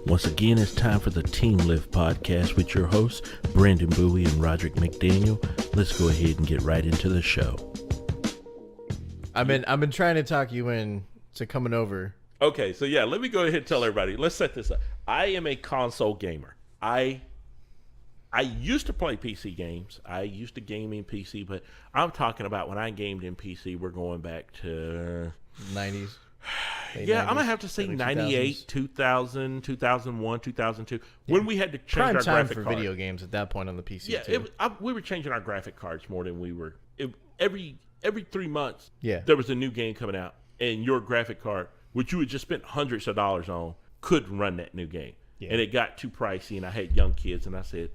Once again, it's time for the Team Lift podcast with your hosts, Brandon Bowie and Roderick McDaniel. Let's go ahead and get right into the show. I've been trying to talk you into coming over. Okay, so yeah, let me go ahead and tell everybody. Let's set this up. I am a console gamer. I used to play PC games. I used to game in PC, but I'm talking about when I gamed in PC, we're going back to 90s. Yeah, 90s, I'm going to have to say 98, 2000, 2001, 2002, when we had to change Prime our time graphic for card. video games at that point on the PC, Yeah, too. we were changing our graphic cards more than we were. Every 3 months, Yeah. there was a new game coming out, and your graphic card, which you had just spent hundreds of dollars on, couldn't run that new game. Yeah. And it got too pricey, and I had young kids, and I said,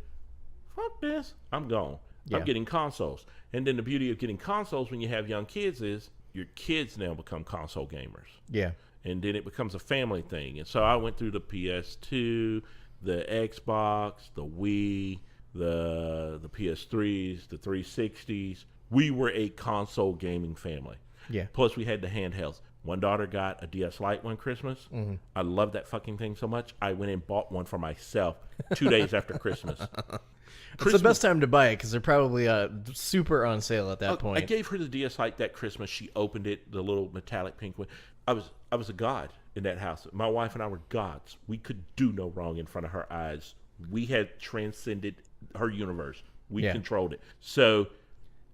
fuck this, I'm gone. Yeah. I'm getting consoles. And then the beauty of getting consoles when you have young kids is your kids now become console gamers. Yeah. And then it becomes a family thing. And so I went through the PS2, the Xbox, the Wii, the PS3s, the 360s. We were a console gaming family. Yeah. Plus we had the handhelds. One daughter got a DS Lite one Christmas. Mm-hmm. I love that fucking thing so much. I went and bought one for myself 2 days after Christmas. It's the best time to buy it because they're probably super on sale at that point. I gave her the DS Lite that Christmas. She opened it, the little metallic pink one. I was a god in that house. My wife and I were gods. We could do no wrong in front of her eyes. We had transcended her universe. We controlled it. So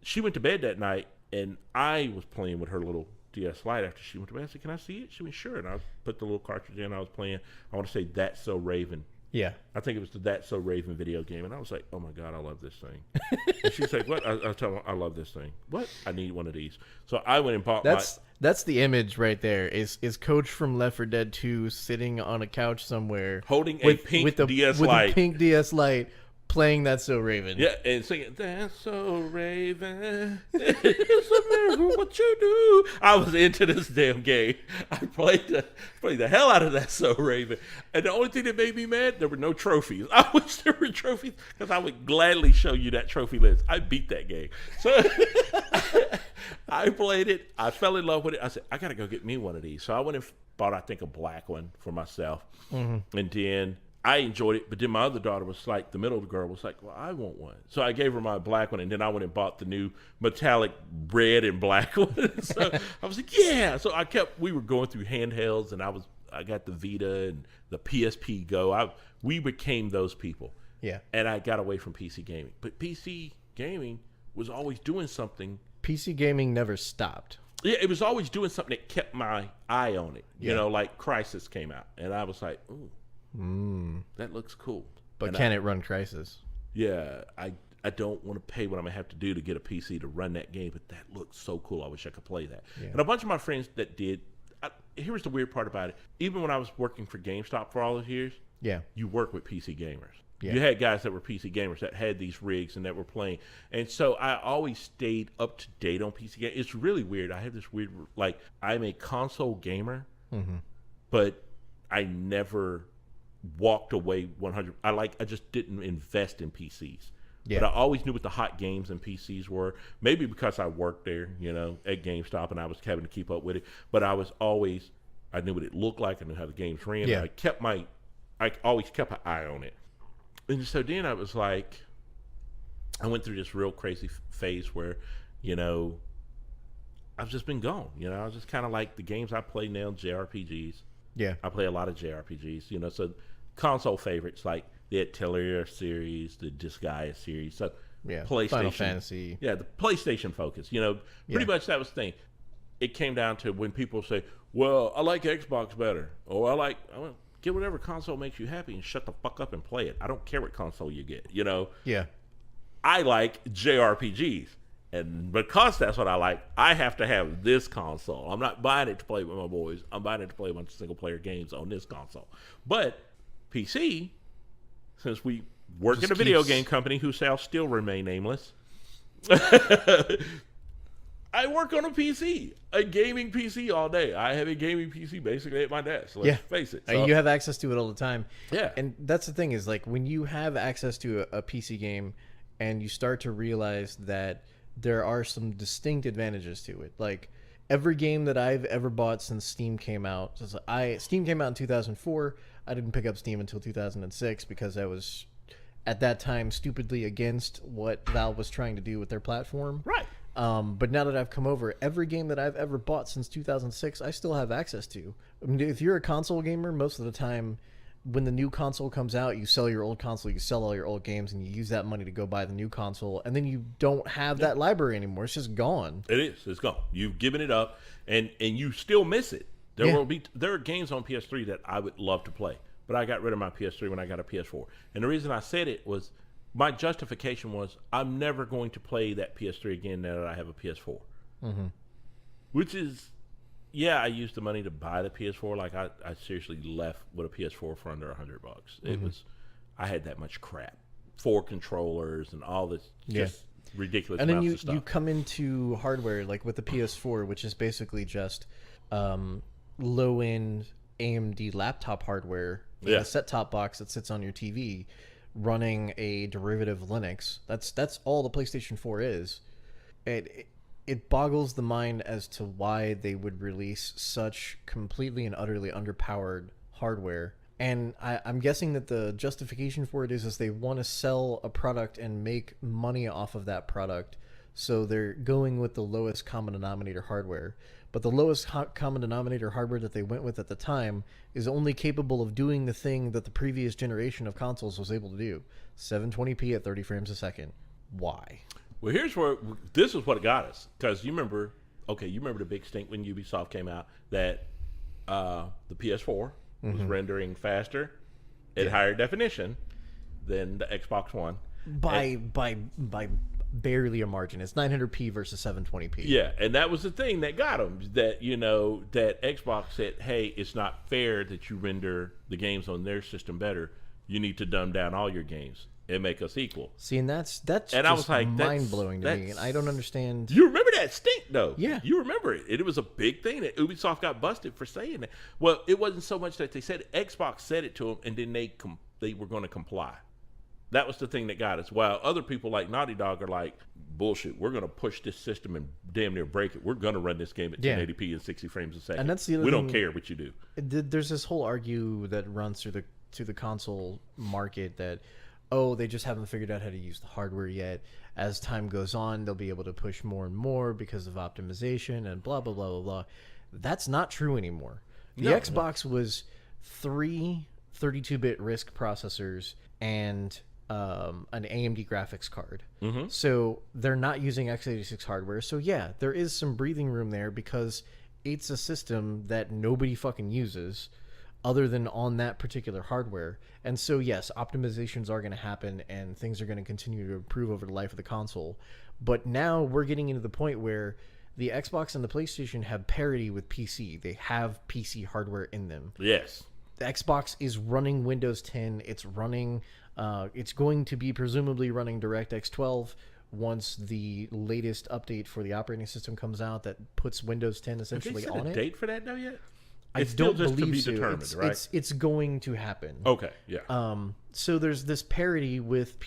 she went to bed that night, and I was playing with her little DS Lite after she went to bed. I said, "Can I see it?" She went, "Sure." And I put the little cartridge in. I was playing. I want to say That's So Raven. Yeah. I think it was the That's So Raven video game. And I was like, oh, my God, I love this thing. And she's like, what? I tell her, I love this thing. What? I need one of these. So I went and bought That's the image right there. Is Coach from Left 4 Dead 2 sitting on a couch somewhere. Holding a pink DS Lite. With a pink DS Lite. Playing That's So Raven. Yeah, and singing, "That's so Raven, it's a miracle what you do." I was into this damn game. I played the hell out of That's So Raven. And the only thing that made me mad, there were no trophies. I wish there were trophies, because I would gladly show you that trophy list. I beat that game. So I played it. I fell in love with it. I said, I got to go get me one of these. So I went and bought, I think, a black one for myself. Mm-hmm. And then I enjoyed it, but then my other daughter was like, the middle girl was like, well, I want one. So I gave her my black one, and then I went and bought the new metallic red and black one. So I was like, yeah. So we were going through handhelds, and I got the Vita and the PSP Go. We became those people. Yeah. And I got away from PC gaming. But PC gaming was always doing something. PC gaming never stopped. Yeah, it was always doing something that kept my eye on it. Yeah. You know, like Crysis came out, and I was like, ooh. That looks cool. But can it run Crysis? Yeah, I don't want to pay what I'm going to have to do to get a PC to run that game, but that looks so cool. I wish I could play that. Yeah. And a bunch of my friends that did, here's the weird part about it. Even when I was working for GameStop for all those years, you work with PC gamers. Yeah. You had guys that were PC gamers that had these rigs and that were playing. And so I always stayed up to date on PC games. It's really weird. I have this weird, like, I'm a console gamer, but I never walked away 100. I just didn't invest in PCs. Yeah. But I always knew what the hot games and PCs were. Maybe because I worked there, at GameStop, and I was having to keep up with it. But I knew what it looked like. I knew how the games ran. Yeah. I always kept an eye on it. And so then I was like, I went through this real crazy phase where, I've just been gone. I was just kind of like the games I play now, JRPGs. Yeah. I play a lot of JRPGs, so console favorites like the Atelier series, the Disgaea series. So PlayStation. Final Fantasy. Yeah, the PlayStation focus. Pretty much that was the thing. It came down to when people say, well, I like Xbox better. Or get whatever console makes you happy and shut the fuck up and play it. I don't care what console you get, Yeah. I like JRPGs. And because that's what I like, I have to have this console. I'm not buying it to play with my boys. I'm buying it to play a bunch of single-player games on this console. But PC, since we work at a video game company who shall still remain nameless, I work on a PC, a gaming PC all day. I have a gaming PC basically at my desk. Let's face it. So, you have access to it all the time. Yeah. And that's the thing is, like, when you have access to a PC game and you start to realize that there are some distinct advantages to it. Like, every game that I've ever bought since Steam came out, Steam came out in 2004. I didn't pick up Steam until 2006 because I was at that time stupidly against what Valve was trying to do with their platform. Right. But now that I've come over, every game that I've ever bought since 2006, I still have access to. I mean, if you're a console gamer, most of the time, when the new console comes out, you sell your old console, you sell all your old games, and you use that money to go buy the new console, and then you don't have that library anymore. It's just gone. It is. It's gone. You've given it up, and you still miss it. There are games on PS3 that I would love to play, but I got rid of my PS3 when I got a PS4. And the reason I said it was my justification was I'm never going to play that PS3 again now that I have a PS4. Mm-hmm. Which is, yeah, I used the money to buy the PS4. Like I seriously left with a PS4 for under $100. It was, I had that much crap, 4 controllers and all this just ridiculous. And then amounts of stuff. you come into hardware like with the PS4, which is basically just low end AMD laptop hardware, a set-top box that sits on your TV, running a derivative Linux. That's all the PlayStation 4 is. It boggles the mind as to why they would release such completely and utterly underpowered hardware. And I'm guessing that the justification for it is they want to sell a product and make money off of that product. So they're going with the lowest common denominator hardware. But the lowest common denominator hardware that they went with at the time is only capable of doing the thing that the previous generation of consoles was able to do. 720p at 30 frames a second. Why? Well, this is what got us. Because you remember the big stink when Ubisoft came out that the PS4 was rendering faster at higher definition than the Xbox One. By barely a margin. It's 900p versus 720p. Yeah, and that was the thing that got them. That that Xbox said, "Hey, it's not fair that you render the games on their system better. You need to dumb down all your games and make us equal." See, and that's and just I was like, mind blowing to me, and I don't understand. You remember that stink though? Yeah, you remember it. It was a big thing that Ubisoft got busted for saying that. Well, it wasn't so much that they said it. Xbox said it to them, and then they were going to comply. That was the thing that got us. While other people like Naughty Dog are like, bullshit, we're going to push this system and damn near break it. We're going to run this game at 1080p and 60 frames a second. And that's the other we thing, don't care what you do. There's this whole argue that runs through the console market that, they just haven't figured out how to use the hardware yet. As time goes on, they'll be able to push more and more because of optimization and blah, blah, blah, blah, blah. That's not true anymore. The Xbox was 3 32-bit RISC processors and an AMD graphics card. Mm-hmm. So they're not using x86 hardware. So yeah, there is some breathing room there because it's a system that nobody fucking uses other than on that particular hardware. And so yes, optimizations are going to happen and things are going to continue to improve over the life of the console. But now we're getting into the point where the Xbox and the PlayStation have parity with PC. They have PC hardware in them. Yes. The Xbox is running Windows 10. It's running... it's going to be presumably running DirectX 12 once the latest update for the operating system comes out that puts Windows 10 essentially on it. Is there a date for that now yet? I don't believe so. Right? It's going to happen. Okay, yeah. So there's this parity with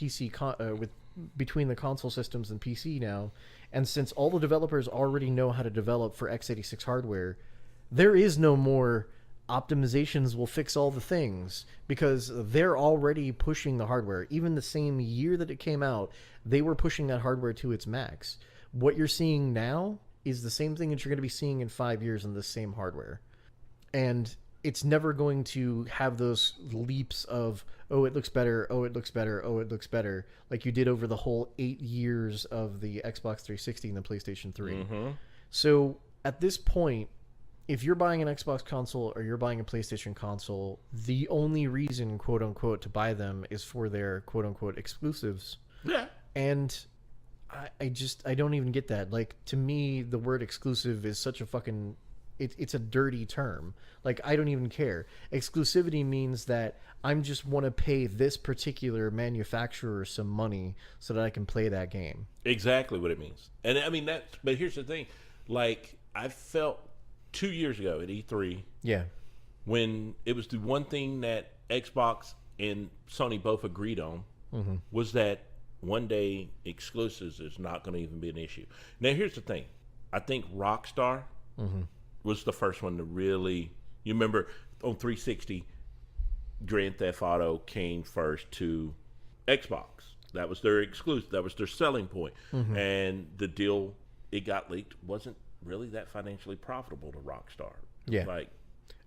between the console systems and PC now, and since all the developers already know how to develop for x86 hardware, there is no more optimizations will fix all the things because they're already pushing the hardware. Even the same year that it came out, they were pushing that hardware to its max. What you're seeing now is the same thing that you're going to be seeing in 5 years in the same hardware. And it's never going to have those leaps of, it looks better, it looks better, it looks better, like you did over the whole 8 years of the Xbox 360 and the PlayStation 3. Mm-hmm. So at this point, if you're buying an Xbox console or you're buying a PlayStation console, the only reason, quote unquote, to buy them is for their quote unquote exclusives. Yeah. And I don't even get that. Like, to me, the word exclusive is such a fucking... It's a dirty term. Like, I don't even care. Exclusivity means that I just want to pay this particular manufacturer some money so that I can play that game. Exactly what it means. And I mean, but here's the thing. Like, I felt 2 years ago at E3. Yeah. When it was the one thing that Xbox and Sony both agreed on was that one day exclusives is not going to even be an issue. Now, here's the thing. I think Rockstar was the first one to really... You remember on 360, Grand Theft Auto came first to Xbox. That was their exclusive. That was their selling point. And the deal, it got leaked, wasn't really that financially profitable to Rockstar. Yeah. Like,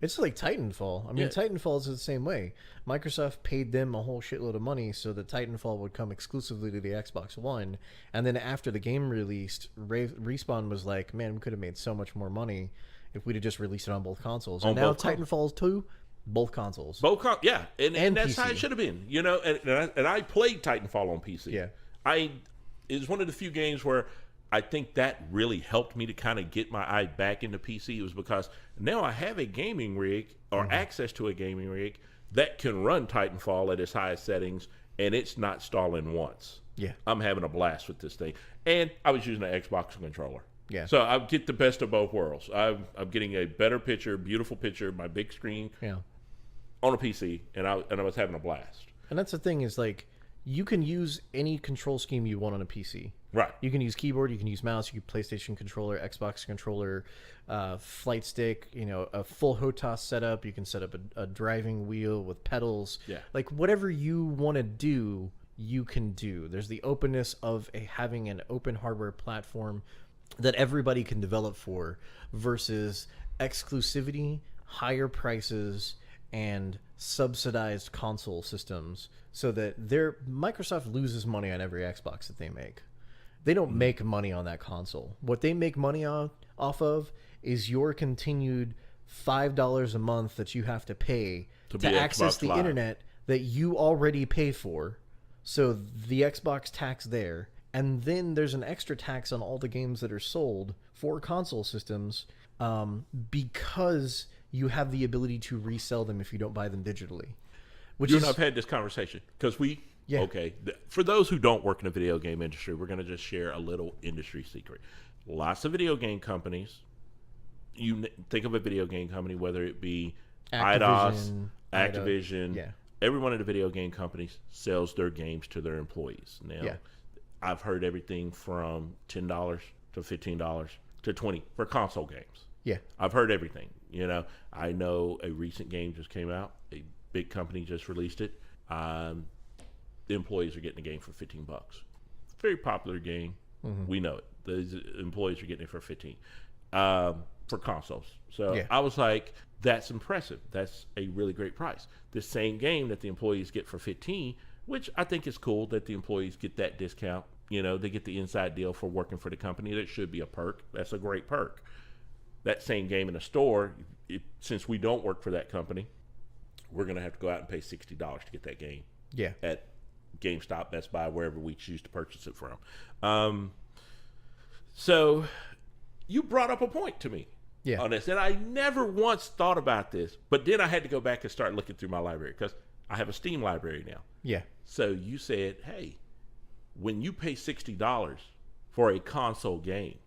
it's like Titanfall. I mean, Yeah. Titanfall is the same way. Microsoft paid them a whole shitload of money so that Titanfall would come exclusively to the Xbox One. And then after the game released, Respawn was like, man, we could have made so much more money if we'd have just released it on both consoles. And now Titanfall 2, both consoles. Yeah, and that's how PC. it should have been, you know. And I played Titanfall on PC. Yeah. It was one of the few games where I think that really helped me to kind of get my eye back into PC. It was because now I have a gaming rig or access to a gaming rig that can run Titanfall at its highest settings, and it's not stalling once. Yeah. I'm having a blast with this thing, and I was using an Xbox controller. Yeah. So I get the best of both worlds. I'm getting a better picture, beautiful picture, my big screen. Yeah. On a PC, and I was having a blast. And that's the thing is, like, you can use any control scheme you want on a PC. Right. You can use keyboard, you can use mouse, you can PlayStation controller, Xbox controller, flight stick, you know, a full HOTAS setup. You can set up a driving wheel with pedals. Yeah. Like, whatever you want to do, you can do. There's the openness of having an open hardware platform that everybody can develop for versus exclusivity, higher prices, and subsidized console systems, so that Microsoft loses money on every Xbox that they make. They don't make money on that console. What they make money off of is your continued $5 a month that you have to pay to access the internet that you already pay for. So the Xbox tax there, and then there's an extra tax on all the games that are sold for console systems, because you have the ability to resell them if you don't buy them digitally. You and I've had this conversation because Yeah. Okay, for those who don't work in the video game industry, we're going to just share a little industry secret. Lots of video game companies, you think of a video game company, whether it be Activision, yeah. Every one of the video game companies sells their games to their employees. Now, Yeah. I've heard everything from $10 to $15 to $20 for console games. Yeah. I've heard everything. You know, I know a recent game just came out. A big company just released it. The employees are getting the game for $15. Very popular game. We know it. The employees are getting it for $15 for consoles. So Yeah. I was like, that's impressive. That's a really great price. The same game that the employees get for $15, which I think is cool that the employees get that discount. You know, they get the inside deal for working for the company. That should be a perk. That's a great perk. That same game in a store, since we don't work for that company, we're going to have to go out and pay $60 to get that game. Yeah. At GameStop, Best Buy, wherever we choose to purchase it from. So you brought up a point to me on this, and I never once thought about this, but then I had to go back and start looking through my library because I have a Steam library now. Yeah. So you said, hey, when you pay $60 for a console game,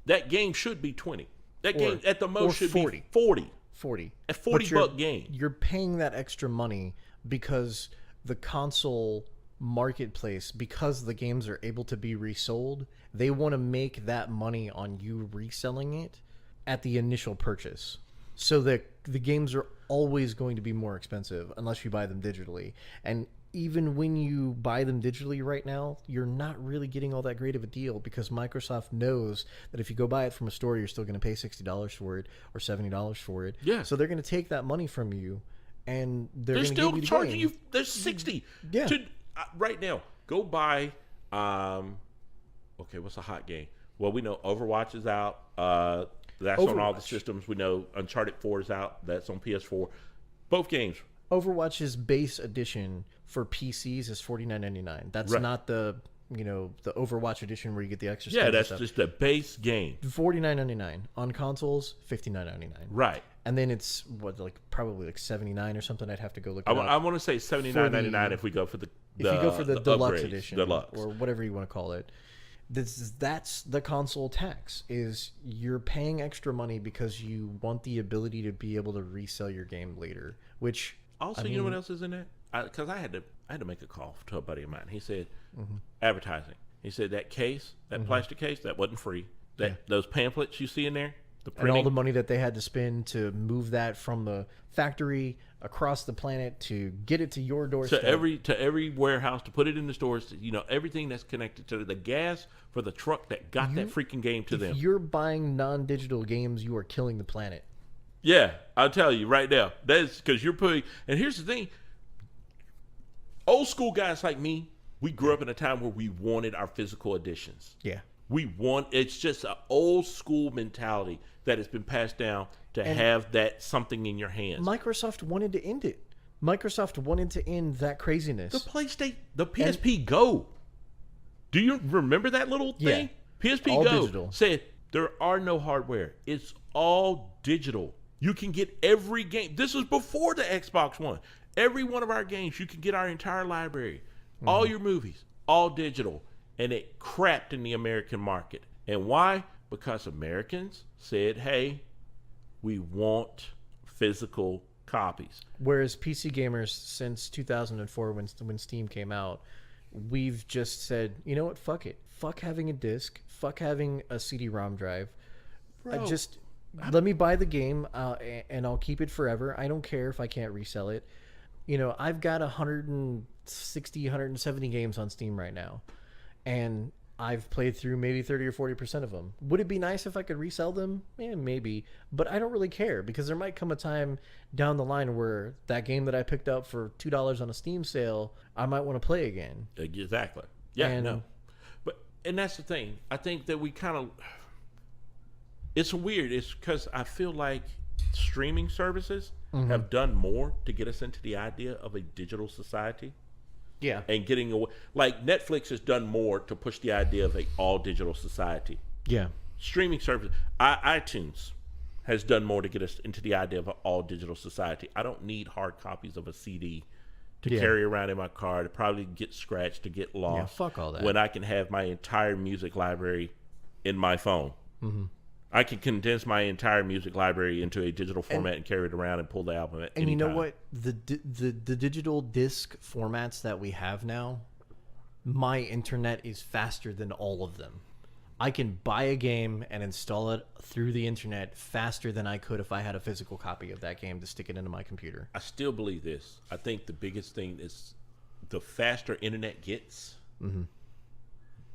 that game should be $20. That game at the most should 40. be 40. 40. A $40 game. You're paying that extra money because the console marketplace, because the games are able to be resold, they want to make that money on you reselling it at the initial purchase. So that the games are always going to be more expensive unless you buy them digitally. And even when you buy them digitally right now, you're not really getting all that great of a deal because Microsoft knows that if you go buy it from a store, you're still going to pay $60 for it or $70 for it. Yeah. So they're going to take that money from you, and they're going to still give you the charging game. you. There's $60. Yeah. Right now, go buy. Okay, what's a hot game? Well, we know Overwatch is out. That's on all the systems. We know Uncharted 4 is out. That's on PS4. Both games. Overwatch's base edition for PCs is $49.99. That's not the the Overwatch edition where you get the extra stuff. Yeah, that's just the base game. $49.99 on consoles, $59.99. Right. And then it's probably $79 or something. I'd have to go look. I want to say $79.99 if we go for the deluxe upgrades, edition, deluxe, or whatever you want to call it. That's the console tax. Is you're paying extra money because you want the ability to be able to resell your game later. Which also, you know what else is in that? Because I had to make a call to a buddy of mine. He said advertising. He said that case, that plastic case, that wasn't free. Those pamphlets you see in there, The and all printing. the money that they had to spend to move that from the factory across the planet to get it to your doorstep. To every warehouse, to put it in the stores, everything that's connected to the gas for the truck that got that freaking game to them. If you're buying non-digital games, you are killing the planet. Yeah, I'll tell you right now. That's because you're putting. And here's the thing: old school guys like me, we grew up in a time where we wanted our physical editions. Yeah. It's just an old school mentality that has been passed down to have that something in your hands. Microsoft wanted to end it. Microsoft wanted to end that craziness. The PSP Go. Do you remember that little thing? PSP all Go digital. said there are no hardware. It's all digital. You can get every game. This was before the Xbox One. Every one of our games, you can get our entire library. All your movies, all digital. And it crapped in the American market. And why? Because Americans said, hey, we want physical copies. Whereas PC gamers, since 2004, when Steam came out, we've just said, you know what? Fuck it. Fuck having a disc. Fuck having a CD-ROM drive. Bro, Let me buy the game, and I'll keep it forever. I don't care if I can't resell it. I've got 160, 170 games on Steam right now. And I've played through maybe 30 or 40% of them. Would it be nice if I could resell them? Maybe. But I don't really care, because there might come a time down the line where that game that I picked up for $2 on a Steam sale, I might want to play again. Exactly. Yeah, no. And that's the thing. I think that we kind of... It's weird. It's because I feel like streaming services have done more to get us into the idea of a digital society. Yeah. And getting away, like Netflix has done more to push the idea of a all digital society. Yeah. Streaming service, iTunes has done more to get us into the idea of an all digital society. I don't need hard copies of a CD to carry around in my car, to probably get scratched, to get lost. Yeah, fuck all that. When I can have my entire music library in my phone. I can condense my entire music library into a digital format and carry it around and pull the album at any time. And you know what? The digital disc formats that we have now, my internet is faster than all of them. I can buy a game and install it through the internet faster than I could if I had a physical copy of that game to stick it into my computer. I still believe this. I think the biggest thing is the faster internet gets,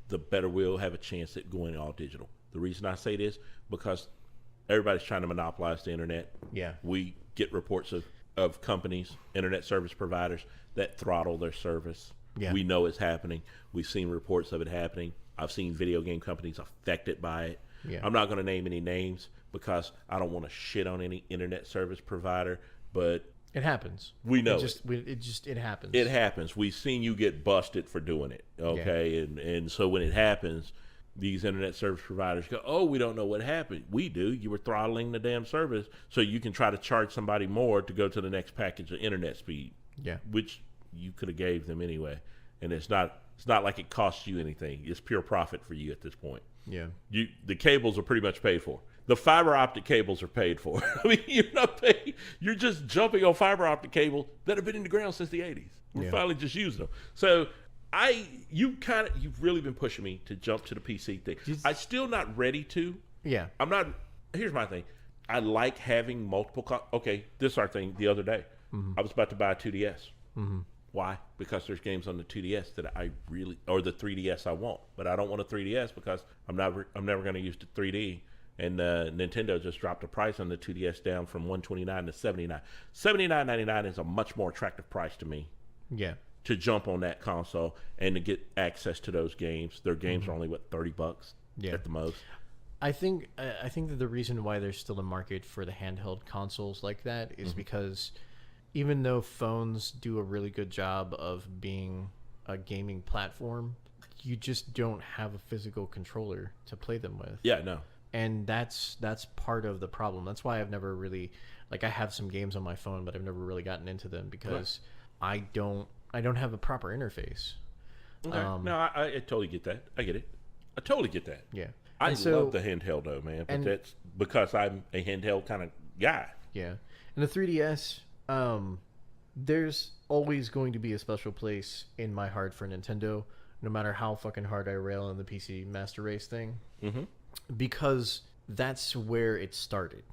the better we'll have a chance at going all digital. The reason I say this, because everybody's trying to monopolize the internet. Yeah. We get reports of companies, internet service providers, that throttle their service. Yeah. We know it's happening. We've seen reports of it happening. I've seen video game companies affected by it. Yeah. I'm not going to name any names because I don't want to shit on any internet service provider, but it happens. We know it happens. It happens. We've seen you get busted for doing it. Okay. Yeah. And so when it happens, these internet service providers go, oh, we don't know what happened. We do. You were throttling the damn service so you can try to charge somebody more to go to the next package of internet speed. Yeah. Which you could have gave them anyway. And it's not like it costs you anything. It's pure profit for you at this point. Yeah. The cables are pretty much paid for. The fiber optic cables are paid for. I mean, you're not paying. You're just jumping on fiber optic cable that have been in the ground since the 80s. We're finally just using them. So you've really been pushing me to jump to the PC thing. I'm still not ready to. Yeah. I'm not. Here's my thing. I like having multiple. Okay, this is our thing. The other day, I was about to buy a 2DS. Why? Because there's games on the 2DS that I really, or the 3DS I want, but I don't want a 3DS because I'm never going to use the 3D. And Nintendo just dropped the price on the 2DS down from $129 to $79. $79.99 is a much more attractive price to me. Yeah. To jump on that console and to get access to those games. Their games are only $30 at the most. I think that the reason why there's still a market for the handheld consoles like that is because even though phones do a really good job of being a gaming platform, you just don't have a physical controller to play them with. Yeah, no. And that's part of the problem. That's why I've never really, I have some games on my phone, but I've never really gotten into them because I don't have a proper interface. Okay. No, I totally get that. I get it. I totally get that. Yeah. I love the handheld though, man. But that's because I'm a handheld kind of guy. Yeah. And the 3DS, there's always going to be a special place in my heart for Nintendo, no matter how fucking hard I rail on the PC Master Race thing. Because that's where it started.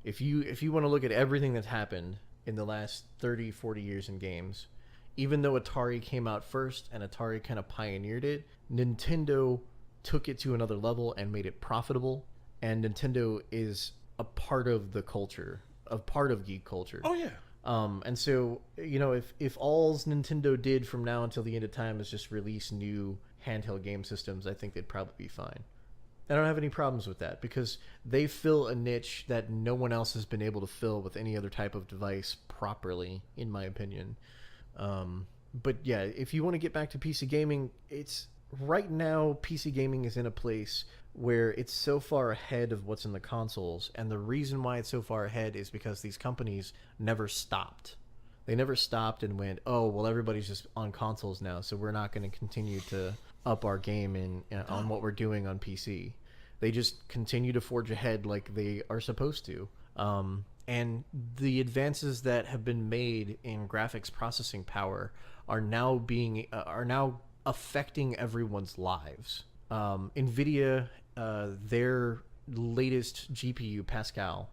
If you want to look at everything that's happened in the last 30, 40 years in games, even though Atari came out first and Atari kind of pioneered it, Nintendo took it to another level and made it profitable. And Nintendo is a part of the culture, a part of geek culture. Oh yeah. And so, if all Nintendo did from now until the end of time is just release new handheld game systems, I think they'd probably be fine. I don't have any problems with that because they fill a niche that no one else has been able to fill with any other type of device properly, in my opinion. But yeah, if you want to get back to PC gaming, it's right now PC gaming is in a place where it's so far ahead of what's in the consoles, and the reason why it's so far ahead is because these companies never stopped. They never stopped and went, oh, well, everybody's just on consoles now, so we're not going to continue to up our game on what we're doing on PC. They just continue to forge ahead like they are supposed to. And the advances that have been made in graphics processing power are now affecting everyone's lives. NVIDIA, their latest GPU, Pascal,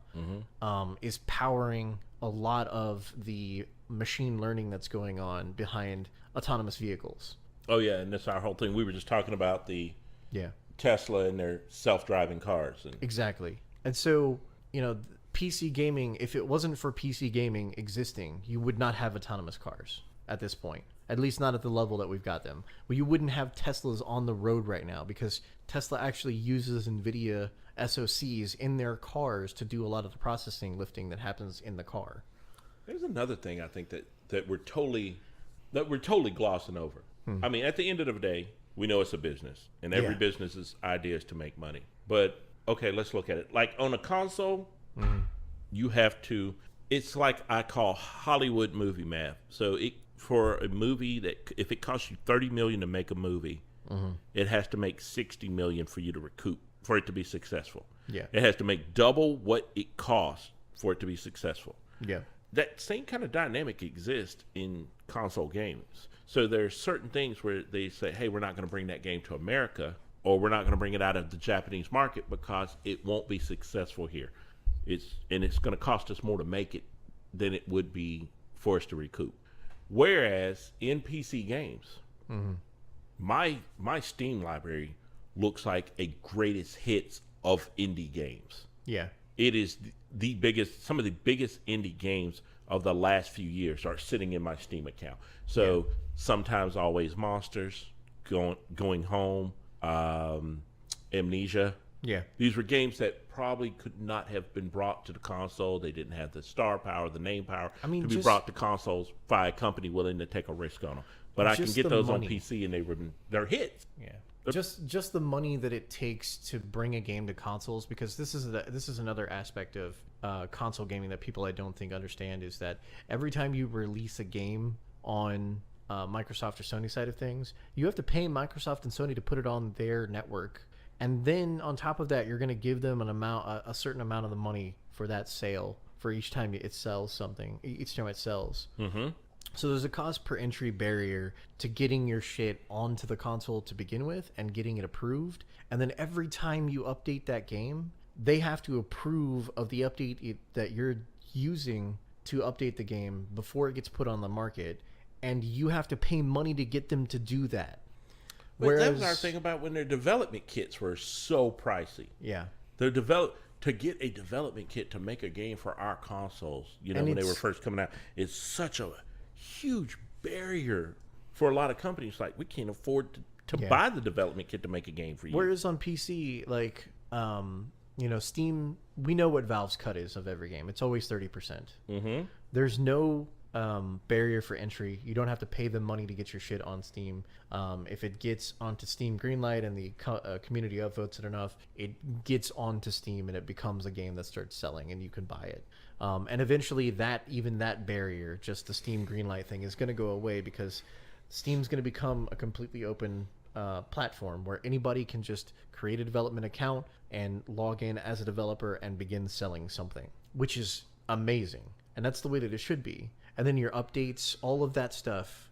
is powering a lot of the machine learning that's going on behind autonomous vehicles. Oh yeah, and that's our whole thing. We were just talking about the Yeah. Tesla and their self-driving cars. And Exactly. And so, PC gaming, if it wasn't for PC gaming existing, you would not have autonomous cars at this point. At least not at the level that we've got them. Well, you wouldn't have Teslas on the road right now because Tesla actually uses NVIDIA SoCs in their cars to do a lot of the processing lifting that happens in the car. there's another thing I think that we're totally glossing over. I mean, at the end of the day, we know it's a business, and every business's idea is to make money. But okay, let's look at it. Like on a console, you have to. It's like I call Hollywood movie math. So for a movie that if it costs you $30 million to make a movie, it has to make $60 million for you to recoup for it to be successful. Yeah. It has to make double what it costs for it to be successful. Yeah. That same kind of dynamic exists in console games. So there's certain things where they say, hey, we're not going to bring that game to America, or we're not going to bring it out of the Japanese market because it won't be successful here. It's going to cost us more to make it than it would be for us to recoup. Whereas in PC games, my Steam library looks like a greatest hits of indie games. Yeah. It is the biggest, some of the biggest indie games of the last few years are sitting in my Steam account. So Sometimes Always Monsters, Going Home, Amnesia. Yeah. These were games that probably could not have been brought to the console. They didn't have the star power, the name power to be brought to consoles by a company willing to take a risk on them. But I can get those on PC, and they're hits. Yeah. Just the money that it takes to bring a game to consoles, because this is another aspect of console gaming that people I don't think understand, is that every time you release a game on Microsoft or Sony side of things, you have to pay Microsoft and Sony to put it on their network, and then on top of that, you're going to give them a certain amount of the money for that sale for each time it sells something. Each time it sells. Mm-hmm. So there's a cost per entry barrier to getting your shit onto the console to begin with and getting it approved. And then every time you update that game, they have to approve of the update that you're using to update the game before it gets put on the market. And you have to pay money to get them to do that. But that was our thing about when their development kits were so pricey. Yeah. To get a development kit to make a game for our consoles, when they were first coming out, it's such a huge barrier for a lot of companies. Like, we can't afford to buy the development kit to make a game for you. Whereas on PC, like, Steam, we know what Valve's cut is of every game. It's always 30%. Mm-hmm. There's no barrier for entry. You don't have to pay them money to get your shit on Steam. If it gets onto Steam Greenlight and the community upvotes it enough, it gets onto Steam and it becomes a game that starts selling and you can buy it. And eventually that barrier, just the Steam Greenlight thing, is going to go away because Steam's going to become a completely open platform where anybody can just create a development account and log in as a developer and begin selling something, which is amazing. And that's the way that it should be. And then your updates, all of that stuff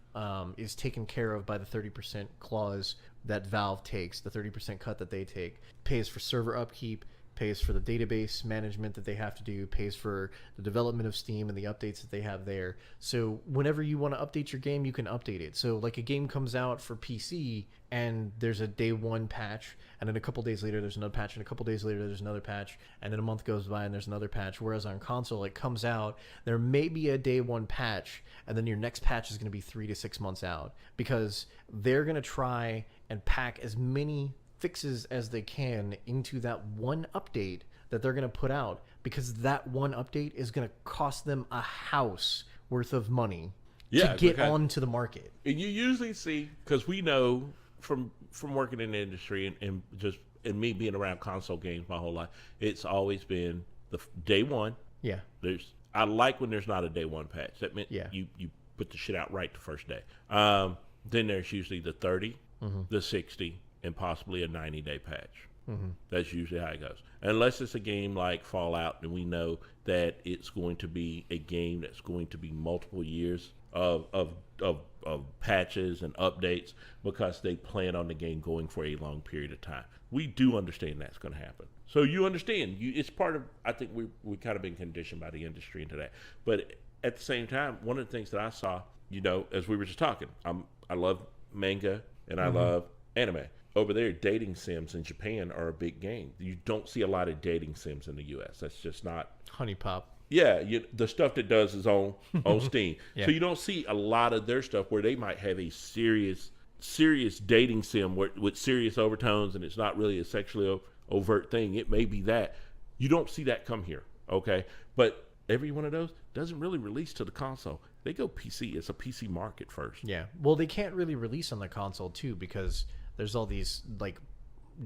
is taken care of by the 30% clause that Valve takes, the 30% cut that they take, pays for server upkeep, pays for the database management that they have to do, pays for the development of Steam and the updates that they have there. So whenever you want to update your game, you can update it. So like a game comes out for PC and there's a day one patch, and then a couple days later there's another patch, and a couple days later there's another patch, and then a month goes by and there's another patch. Whereas on console, it comes out, there may be a day one patch, and then your next patch is going to be 3 to 6 months out, because they're going to try and pack as many fixes as they can into that one update that they're going to put out, because that one update is going to cost them a house worth of money to get onto the market. And you usually see, because we know from working in the industry and me being around console games my whole life, it's always been the day one. Yeah. I like when there's not a day one patch. That meant you put the shit out right the first day. Then there's usually the 30, the 60, and possibly a 90-day patch. That's usually how it goes. Unless it's a game like Fallout, and we know that it's going to be a game that's going to be multiple years of patches and updates, because they plan on the game going for a long period of time. We do understand that's going to happen. So you understand. It's part of, I think we kind of been conditioned by the industry into that. But at the same time, one of the things that I saw, as we were just talking, I love manga and I love anime. Over there, dating sims in Japan are a big game. You don't see a lot of dating sims in the U.S. That's just not... Honey Pop. Yeah, the stuff that does is on Steam. So you don't see a lot of their stuff where they might have a serious dating sim with serious overtones, and it's not really a sexually overt thing. It may be that. You don't see that come here, okay? But every one of those doesn't really release to the console. They go PC. It's a PC market first. Yeah. Well, they can't really release on the console, too, because there's all these, like,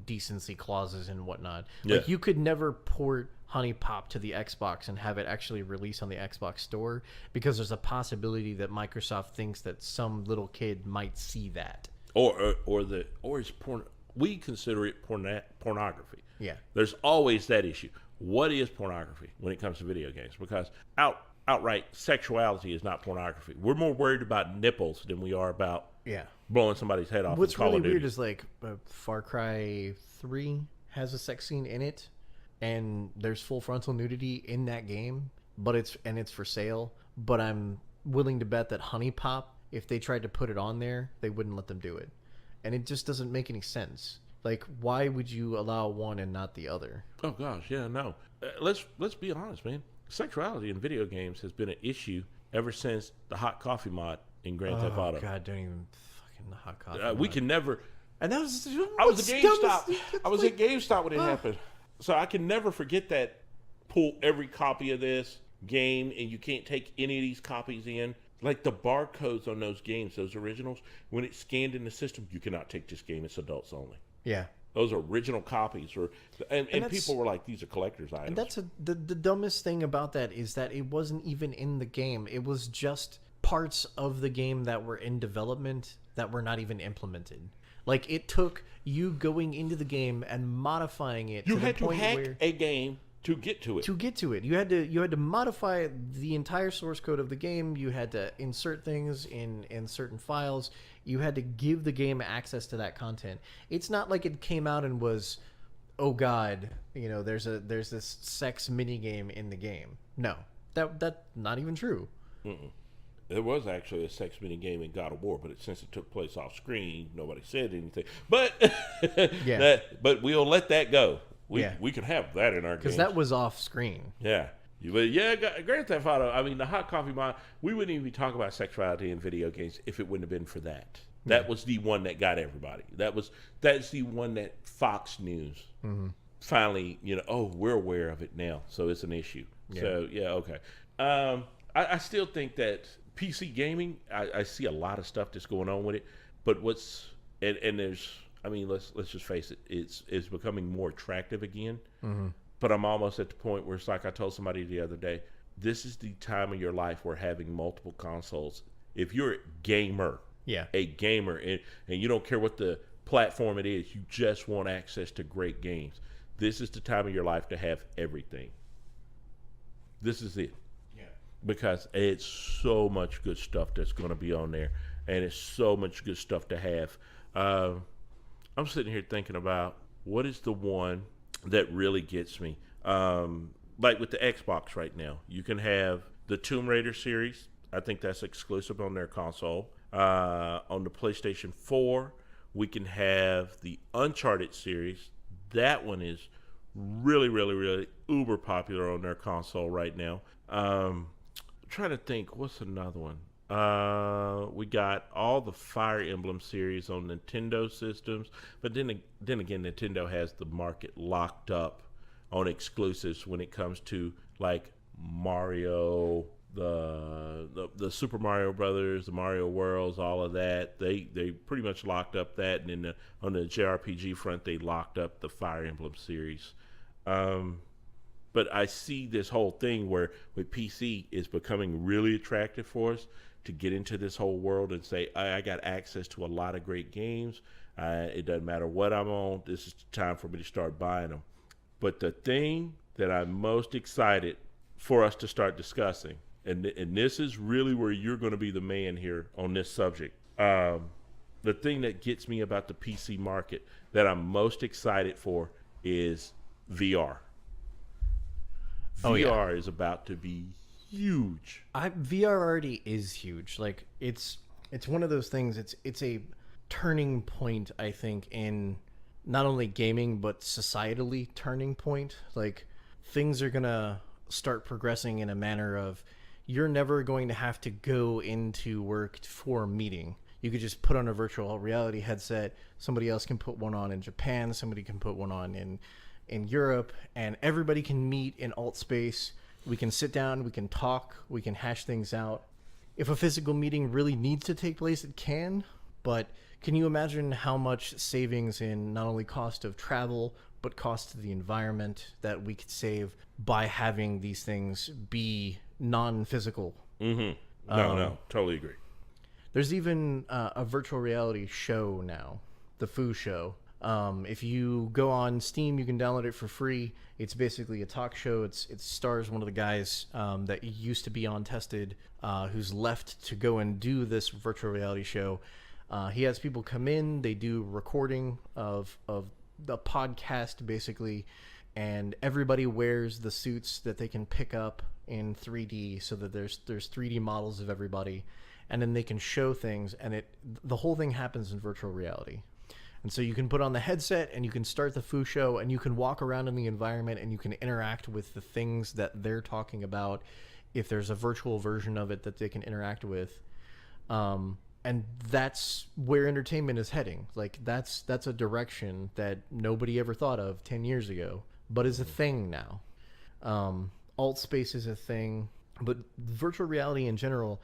decency clauses and whatnot. Like, you could never port Honey Pop to the Xbox and have it actually release on the Xbox store, because there's a possibility that Microsoft thinks that some little kid might see that. Or it's porn. We consider it pornography. Yeah. There's always that issue. What is pornography when it comes to video games? Because outright sexuality is not pornography. We're more worried about nipples than we are about blowing somebody's head off. What's really weird is, like, Far Cry 3 has a sex scene in it, and there's full frontal nudity in that game, but it's for sale. But I'm willing to bet that Honey Pop, if they tried to put it on there, they wouldn't let them do it. And it just doesn't make any sense. Like, why would you allow one and not the other? Oh gosh, yeah, no. Let's be honest, man. Sexuality in video games has been an issue ever since the hot coffee mod in Grand Theft Auto. Oh God, don't even fucking hot coffee mod. We can never. And that was. I was at GameStop. I was at GameStop when it happened, so I can never forget that. Pull every copy of this game, and you can't take any of these copies in. Like the barcodes on those games, those originals, when it's scanned in the system, you cannot take this game. It's adults only. Yeah. Those original copies were, and people were like, these are collector's items. And that's the dumbest thing about that is that it wasn't even in the game. It was just parts of the game that were in development that were not even implemented. Like, it took you going into the game and modifying it. You had to hack a game to get to it. You had to modify the entire source code of the game. You had to insert things in certain files. You had to give the game access to that content. It's not like it came out and was, oh God, there's this sex mini game in the game. No, that's not even true. Mm-mm. There was actually a sex mini game in God of War, but since it took place off screen, nobody said anything. But but we'll let that go. We can have that in our game. Because that was off screen. Yeah. But Grand Theft Auto, I mean, the hot coffee mod, we wouldn't even be talking about sexuality in video games if it wouldn't have been for that. That was the one that got everybody. That's the one that Fox News finally, we're aware of it now, so it's an issue. Yeah. So, okay. I still think that PC gaming, I see a lot of stuff that's going on with it, but there's, I mean, let's just face it, it's becoming more attractive again. Mm-hmm. But I'm almost at the point where it's like I told somebody the other day, this is the time of your life where having multiple consoles, if you're a gamer, and you don't care what the platform it is, you just want access to great games, this is the time of your life to have everything. This is it. Yeah. Because it's so much good stuff that's going to be on there, and it's so much good stuff to have. I'm sitting here thinking about what is the one. that really gets me. Like with the Xbox right now, you can have the Tomb Raider series. I think that's exclusive on their console. On the PlayStation 4, we can have the Uncharted series. That one is really, really, really uber popular on their console right now. I'm trying to think, what's another one? We got all the Fire Emblem series on Nintendo systems, but then again, Nintendo has the market locked up on exclusives when it comes to like Mario, the Super Mario Brothers, the Mario Worlds, all of that. They pretty much locked up that, and then on the JRPG front, they locked up the Fire Emblem series. But I see this whole thing where with PC is becoming really attractive for us to get into this whole world and say, I got access to a lot of great games. It doesn't matter what I'm on. This is the time for me to start buying them. But the thing that I'm most excited for us to start discussing, and this is really where you're going to be the man here on this subject. The thing that gets me about the PC market that I'm most excited for is VR. VR is about to be huge. VR already is huge. Like it's one of those things. It's a turning point, I think, in not only gaming but societally turning point. Like things are gonna start progressing in a manner of you're never going to have to go into work for a meeting. You could just put on a virtual reality headset. Somebody else can put one on in Japan. Somebody can put one on in Europe, and everybody can meet in alt space. We can sit down, we can talk, we can hash things out. If a physical meeting really needs to take place, it can, but can you imagine how much savings in not only cost of travel, but cost to the environment that we could save by having these things be non-physical? Mm-hmm. No, totally agree. There's even a virtual reality show now, the Foo Show. If you go on Steam, you can download it for free. It's basically a talk show. It stars one of the guys that used to be on Tested, who's left to go and do this virtual reality show. He has people come in. They do recording of the podcast, basically, and everybody wears the suits that they can pick up in 3D, so that there's 3D models of everybody, and then they can show things, and the whole thing happens in virtual reality. And so you can put on the headset and you can start the Foo Show and you can walk around in the environment and you can interact with the things that they're talking about if there's a virtual version of it that they can interact with. And that's where entertainment is heading. Like that's a direction that nobody ever thought of 10 years ago, but is a thing now. Alt space is a thing, but virtual reality in general,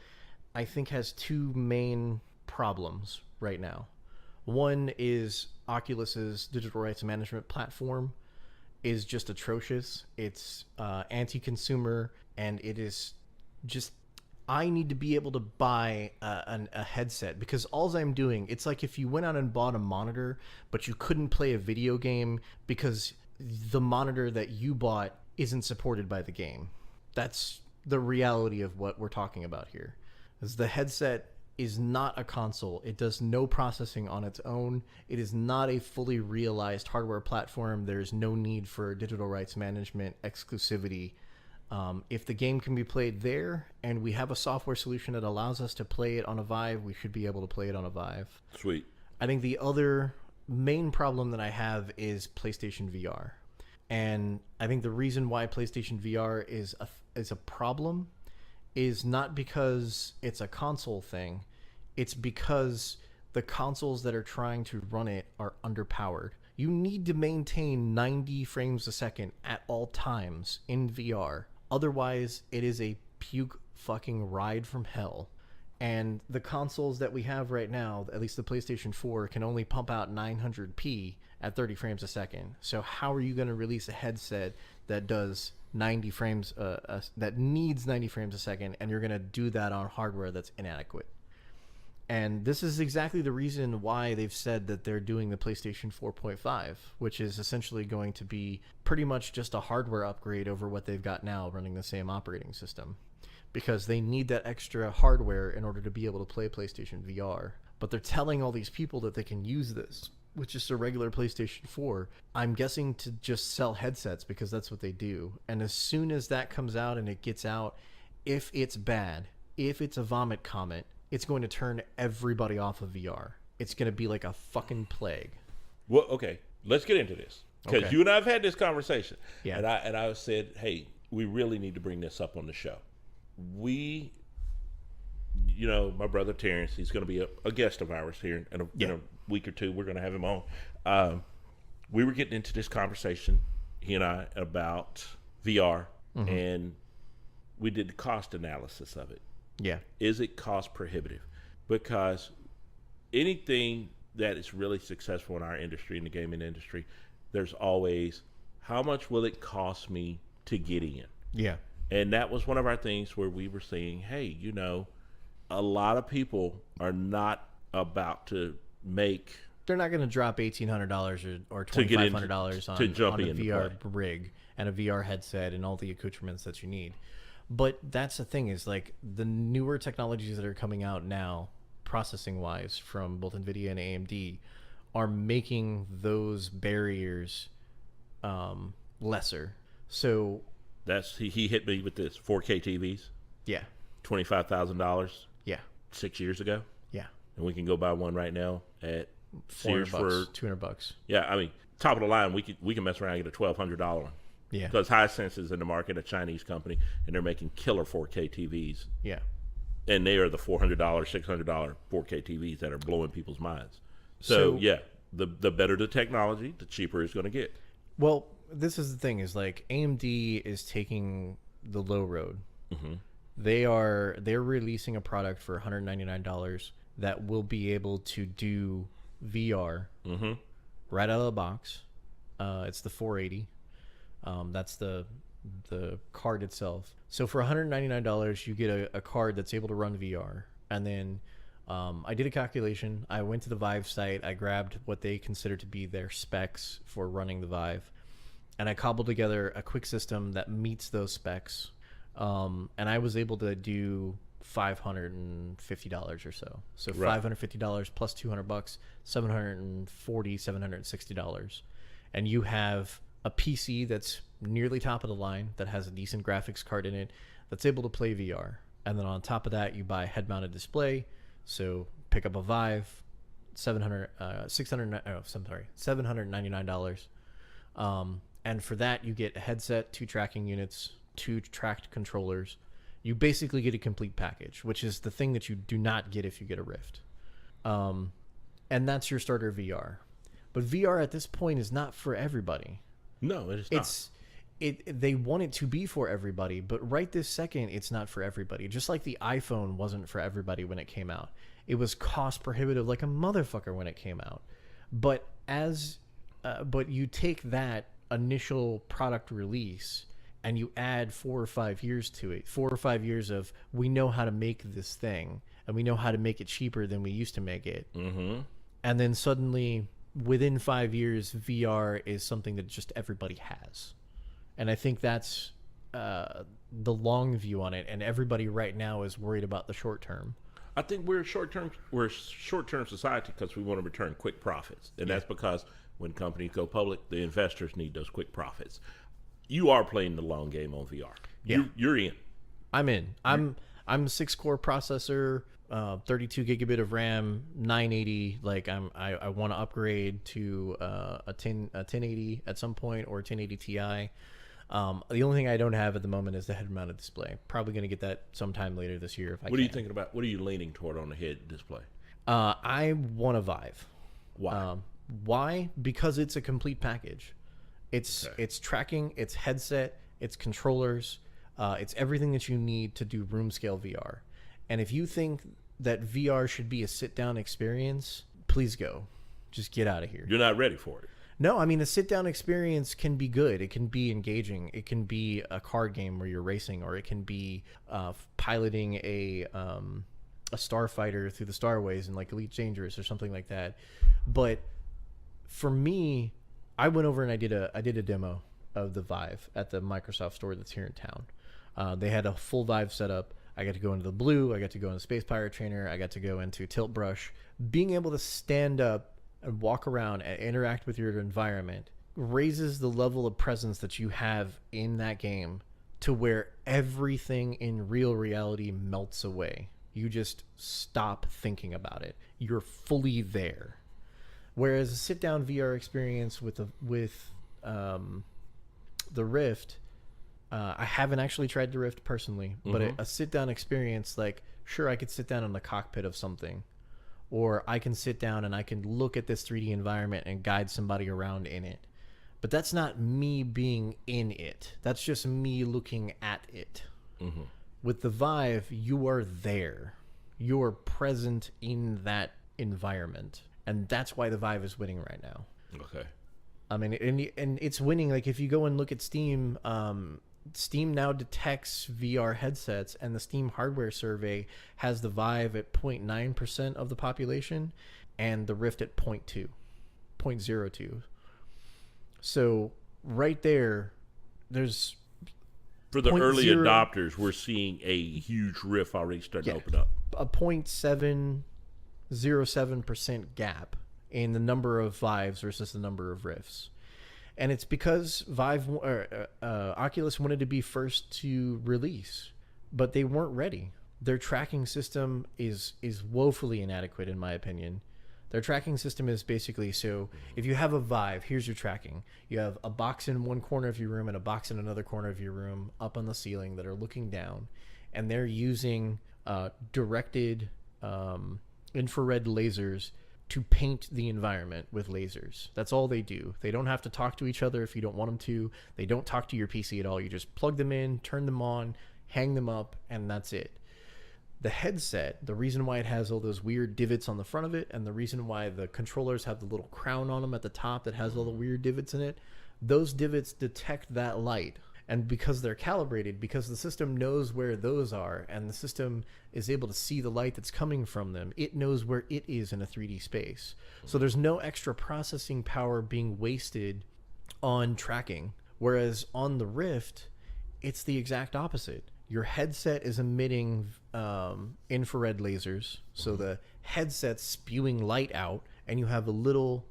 I think, has two main problems right now. One is Oculus's digital rights management platform is just atrocious. It's anti-consumer, and it is just, I need to be able to buy a headset, because all I'm doing, it's like if you went out and bought a monitor, but you couldn't play a video game because the monitor that you bought isn't supported by the game. That's the reality of what we're talking about here. Is the headset is not a console. It does no processing on its own. It is not a fully realized hardware platform. There's no need for digital rights management exclusivity. If the game can be played there and we have a software solution that allows us to play it on a Vive, we should be able to play it on a Vive. Sweet. I think the other main problem that I have is PlayStation VR. And I think the reason why PlayStation VR is a problem is not because it's a console thing. It's because the consoles that are trying to run it are underpowered. You need to maintain 90 frames a second at all times in VR. Otherwise, it is a puke fucking ride from hell. And the consoles that we have right now, at least the PlayStation 4, can only pump out 900p at 30 frames a second. So how are you going to release a headset that does 90 frames, that needs 90 frames a second, and you're going to do that on hardware that's inadequate? And this is exactly the reason why they've said that they're doing the PlayStation 4.5, which is essentially going to be pretty much just a hardware upgrade over what they've got now running the same operating system, because they need that extra hardware in order to be able to play PlayStation VR. But they're telling all these people that they can use this with just a regular PlayStation 4. I'm guessing to just sell headsets because that's what they do. And as soon as that comes out and it gets out, if it's bad, if it's a vomit comet, it's going to turn everybody off of VR. It's going to be like a fucking plague. Well, okay, let's get into this because you and I have had this conversation. Yeah. And I said, hey, we really need to bring this up on the show. My brother Terrence, he's going to be a guest of ours here in a week or two. We're going to have him on. We were getting into this conversation, he and I, about VR, and we did the cost analysis of it. Yeah. Is it cost prohibitive? Because anything that is really successful in our industry, in the gaming industry, there's always, how much will it cost me to get in? Yeah. And that was one of our things where we were saying, hey, a lot of people are not about to make... They're not going to drop $1,800 or $2,500 on a VR rig and a VR headset and all the accoutrements that you need. But that's the thing is, like, the newer technologies that are coming out now, processing-wise, from both NVIDIA and AMD, are making those barriers lesser. So... He hit me with this 4K TVs. Yeah. $25,000. Yeah. 6 years ago. Yeah. And we can go buy one right now at Sears for $200. Yeah, I mean, top of the line, we can mess around and get a $1,200 one. Yeah. Because Hisense is in the market, a Chinese company, and they're making killer 4K TVs. Yeah. And they are the $400, $600 4K TVs that are blowing people's minds. So yeah, the better the technology, the cheaper it's going to get. Well, this is the thing is, like, AMD is taking the low road. They're releasing a product for $199 that will be able to do VR right out of the box. It's the 480. That's the card itself. So for $199, you get a card that's able to run VR. And then I did a calculation. I went to the Vive site. I grabbed what they consider to be their specs for running the Vive. And I cobbled together a quick system that meets those specs. And I was able to do $550 or so. So $550 plus $200, $740, $760. And you have a PC that's nearly top of the line, that has a decent graphics card in it, that's able to play VR. And then on top of that, you buy a head-mounted display. So pick up a Vive, $799. And for that, you get a headset, 2 tracking units, 2 tracked controllers. You basically get a complete package, which is the thing that you do not get if you get a Rift. And that's your starter VR. But VR at this point is not for everybody. No, it is not. They want it to be for everybody, but right this second, it's not for everybody. Just like the iPhone wasn't for everybody when it came out. It was cost prohibitive like a motherfucker when it came out. But you take that initial product release and you add 4 or 5 years to it. 4 or 5 years of, we know how to make this thing, and we know how to make it cheaper than we used to make it. And then suddenly, within 5 years, VR is something that just everybody has. And I think that's the long view on it. And everybody right now is worried about the short term. I think we're a short-term society because we want to return quick profits. And that's because when companies go public, the investors need those quick profits. You are playing the long game on VR. Yeah. You're in. I'm in. I'm 6-core processor, 32 gigabit of RAM, 980. Like I want to upgrade to a 1080 at some point, or a 1080 Ti. The only thing I don't have at the moment is the head-mounted display. Probably going to get that sometime later this year if I can. What are you thinking about? What are you leaning toward on the head display? I want a Vive. Why? Why? Because it's a complete package. It's tracking, it's headset, it's controllers, it's everything that you need to do room scale VR. And if you think that VR should be a sit-down experience, please go. Just get out of here. You're not ready for it. No, I mean, a sit-down experience can be good. It can be engaging. It can be a card game where you're racing, or it can be piloting a starfighter through the starways in like Elite Dangerous or something like that. But for me, I went over and I did a demo of the Vive at the Microsoft store that's here in town. They had a full Vive setup. I got to go into the Blue. I got to go into Space Pirate Trainer. I got to go into Tilt Brush. Being able to stand up and walk around and interact with your environment raises the level of presence that you have in that game to where everything in real reality melts away. You just stop thinking about it. You're fully there. Whereas a sit-down VR experience with the Rift, I haven't actually tried the Rift personally, but a sit-down experience, like, sure, I could sit down in the cockpit of something, or I can sit down and I can look at this 3D environment and guide somebody around in it. But that's not me being in it. That's just me looking at it. Mm-hmm. With the Vive, you are there. You are present in that environment. And that's why the Vive is winning right now. Okay. I mean, and it's winning. Like, if you go and look at Steam, Steam now detects VR headsets, and the Steam hardware survey has the Vive at 0.9% of the population and the Rift at 0.02. So right there's for the early adopters, we're seeing a huge Rift already starting to open up. A 0.707% gap in the number of Vives versus the number of Rifts. And it's because Oculus wanted to be first to release, but they weren't ready. Their tracking system is woefully inadequate, in my opinion. Their tracking system is basically, so if you have a Vive, here's your tracking. You have a box in one corner of your room and a box in another corner of your room up on the ceiling that are looking down, and they're using directed infrared lasers to paint the environment with lasers. That's all they do. They don't have to talk to each other if you don't want them to. They don't talk to your PC at all. You just plug them in, turn them on, hang them up, and that's it. The headset, the reason why it has all those weird divots on the front of it, and the reason why the controllers have the little crown on them at the top that has all the weird divots in it, those divots detect that light. And because they're calibrated, because the system knows where those are, and the system is able to see the light that's coming from them, it knows where it is in a 3D space. So there's no extra processing power being wasted on tracking. Whereas on the Rift, it's the exact opposite. Your headset is emitting infrared lasers, so the headset's spewing light out, and you have a little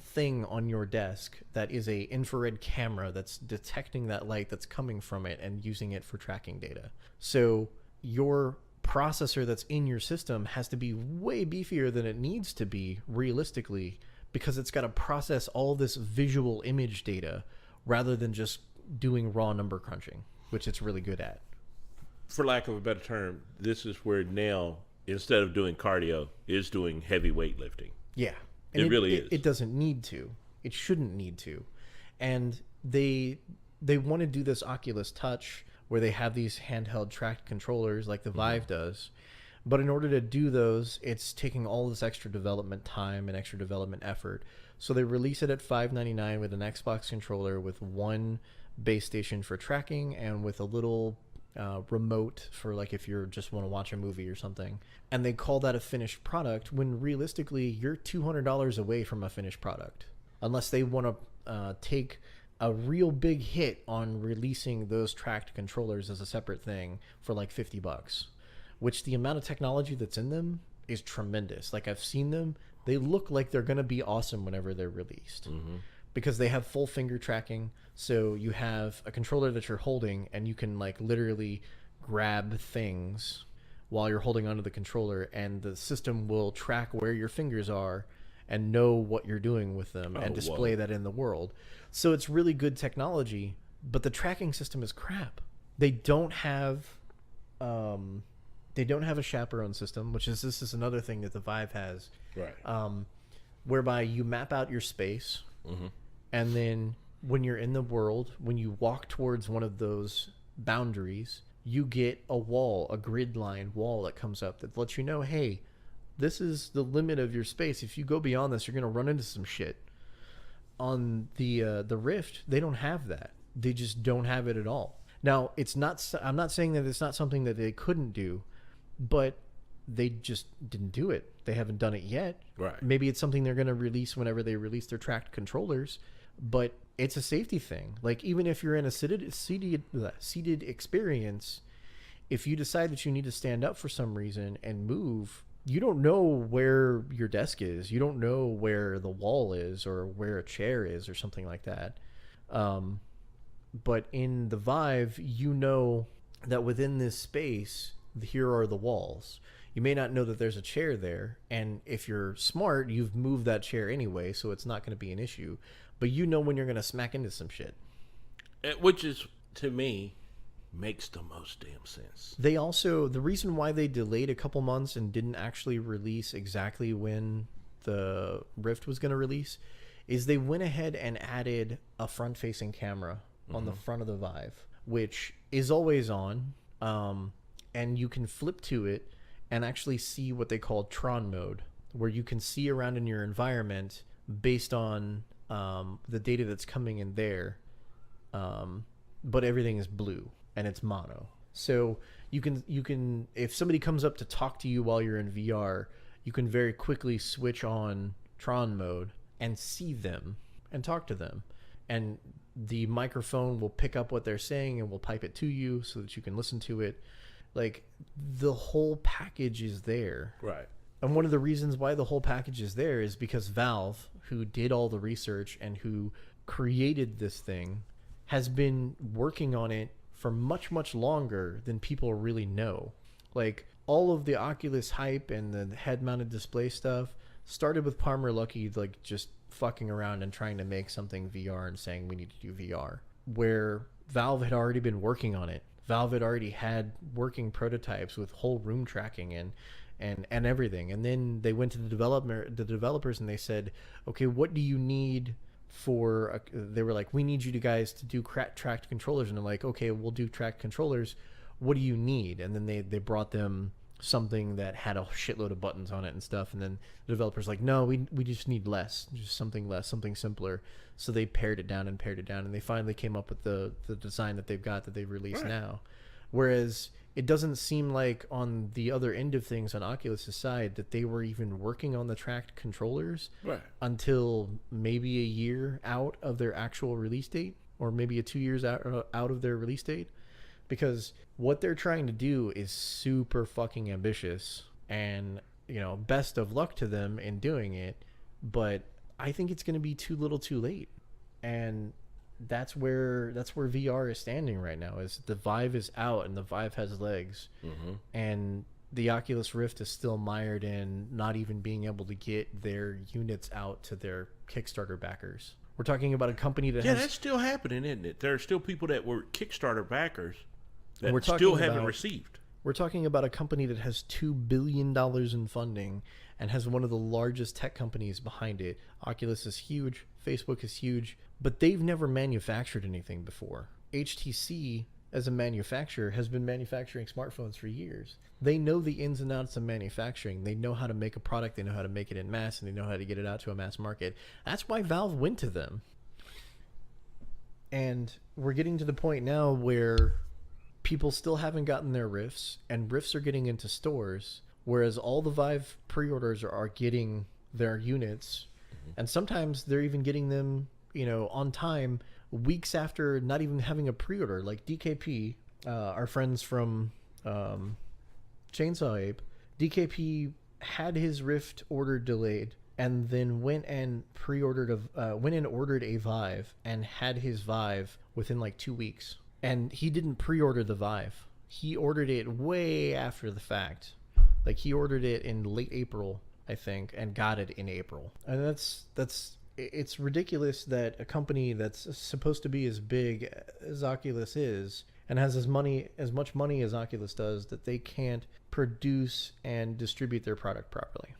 thing on your desk that is a infrared camera that's detecting that light that's coming from it and using it for tracking data. So your processor that's in your system has to be way beefier than it needs to be realistically, because it's got to process all this visual image data rather than just doing raw number crunching, which it's really good at. For lack of a better term, this is where now, instead of doing cardio, is doing heavy weightlifting. Yeah. And it really is. It doesn't need to. It shouldn't need to. And they want to do this Oculus Touch where they have these handheld tracked controllers like the Vive does. But in order to do those, it's taking all this extra development time and extra development effort. So they release it at $5.99 with an Xbox controller with one base station for tracking and with a little remote for, like, if you just want to watch a movie or something, and they call that a finished product, when realistically you're $200 away from a finished product, unless they want to take a real big hit on releasing those tracked controllers as a separate thing for like $50, which the amount of technology that's in them is tremendous. Like, I've seen them, they look like they're going to be awesome whenever they're released. Because they have full finger tracking, so you have a controller that you're holding, and you can, like, literally grab things while you're holding onto the controller, and the system will track where your fingers are and know what you're doing with them and display that in the world. So it's really good technology, but the tracking system is crap. They don't have a chaperone system, this is another thing that the Vive has, right? Whereby you map out your space. And then when you're in the world, when you walk towards one of those boundaries, you get a wall, a grid line wall that comes up that lets you know, hey, this is the limit of your space. If you go beyond this, you're going to run into some shit. On the Rift, they don't have that. They just don't have it at all. Now, I'm not saying that it's not something that they couldn't do, but they just didn't do it. They haven't done it yet. Right. Maybe it's something they're going to release whenever they release their tracked controllers, but it's a safety thing. Like, even if you're in a seated experience, if you decide that you need to stand up for some reason and move, you don't know where your desk is. You don't know where the wall is or where a chair is or something like that. But in the Vive, you know that within this space, here are the walls. You may not know that there's a chair there, and if you're smart, you've moved that chair anyway, so it's not going to be an issue. But you know when you're going to smack into some shit. Which is, to me, makes the most damn sense. They also, the reason why they delayed a couple months and didn't actually release exactly when the Rift was going to release is they went ahead and added a front-facing camera on the front of the Vive, which is always on, and you can flip to it and actually see what they call Tron mode, where you can see around in your environment based on the data that's coming in there, but everything is blue and it's mono. So you can if somebody comes up to talk to you while you're in VR, you can very quickly switch on Tron mode and see them and talk to them, and the microphone will pick up what they're saying and will pipe it to you so that you can listen to it. Like, the whole package is there. Right. And one of the reasons why the whole package is there is because Valve, who did all the research and who created this thing, has been working on it for much, much longer than people really know. Like, all of the Oculus hype and the head-mounted display stuff started with Palmer Luckey, like, just fucking around and trying to make something VR and saying we need to do VR, where Valve had already been working on it. Valve had already had working prototypes with whole room tracking and everything. And then they went to the developers and they said, okay, what do you need for they were like, we need you guys to do tracked controllers. And they're like, okay, we'll do tracked controllers. What do you need? And then they brought them something that had a shitload of buttons on it and stuff, and then the developers like, no, we just need less, just something less, something simpler. So they pared it down, and they finally came up with the design that they've got, that they've released now. Whereas it doesn't seem like on the other end of things, on Oculus' side, that they were even working on the tracked controllers until maybe a year out of their actual release date, or maybe 2 years out of their release date. Because what they're trying to do is super fucking ambitious, and, you know, best of luck to them in doing it. But I think it's going to be too little too late. And that's where VR is standing right now, is the Vive is out and the Vive has legs. And the Oculus Rift is still mired in not even being able to get their units out to their Kickstarter backers. We're talking about a company that that's still happening, isn't it? There are still people that were Kickstarter backers that still haven't received. We're talking about a company that has $2 billion in funding and has one of the largest tech companies behind it. Oculus is huge. Facebook is huge. But they've never manufactured anything before. HTC, as a manufacturer, has been manufacturing smartphones for years. They know the ins and outs of manufacturing. They know how to make a product. They know how to make it in mass, and they know how to get it out to a mass market. That's why Valve went to them. And we're getting to the point now where people still haven't gotten their Rifts, and Rifts are getting into stores, whereas all the Vive pre-orders are getting their units, and sometimes they're even getting them, you know, on time, weeks after not even having a pre-order. Like DKP, our friends from Chainsaw Ape, DKP had his Rift order delayed, and then went and ordered a Vive, and had his Vive within like 2 weeks. And he didn't pre-order the Vive. He ordered it way after the fact. Like, he ordered it in late April, I think, and got it in April. And it's ridiculous that a company that's supposed to be as big as Oculus is, and has as much money as Oculus does, that they can't produce and distribute their product properly.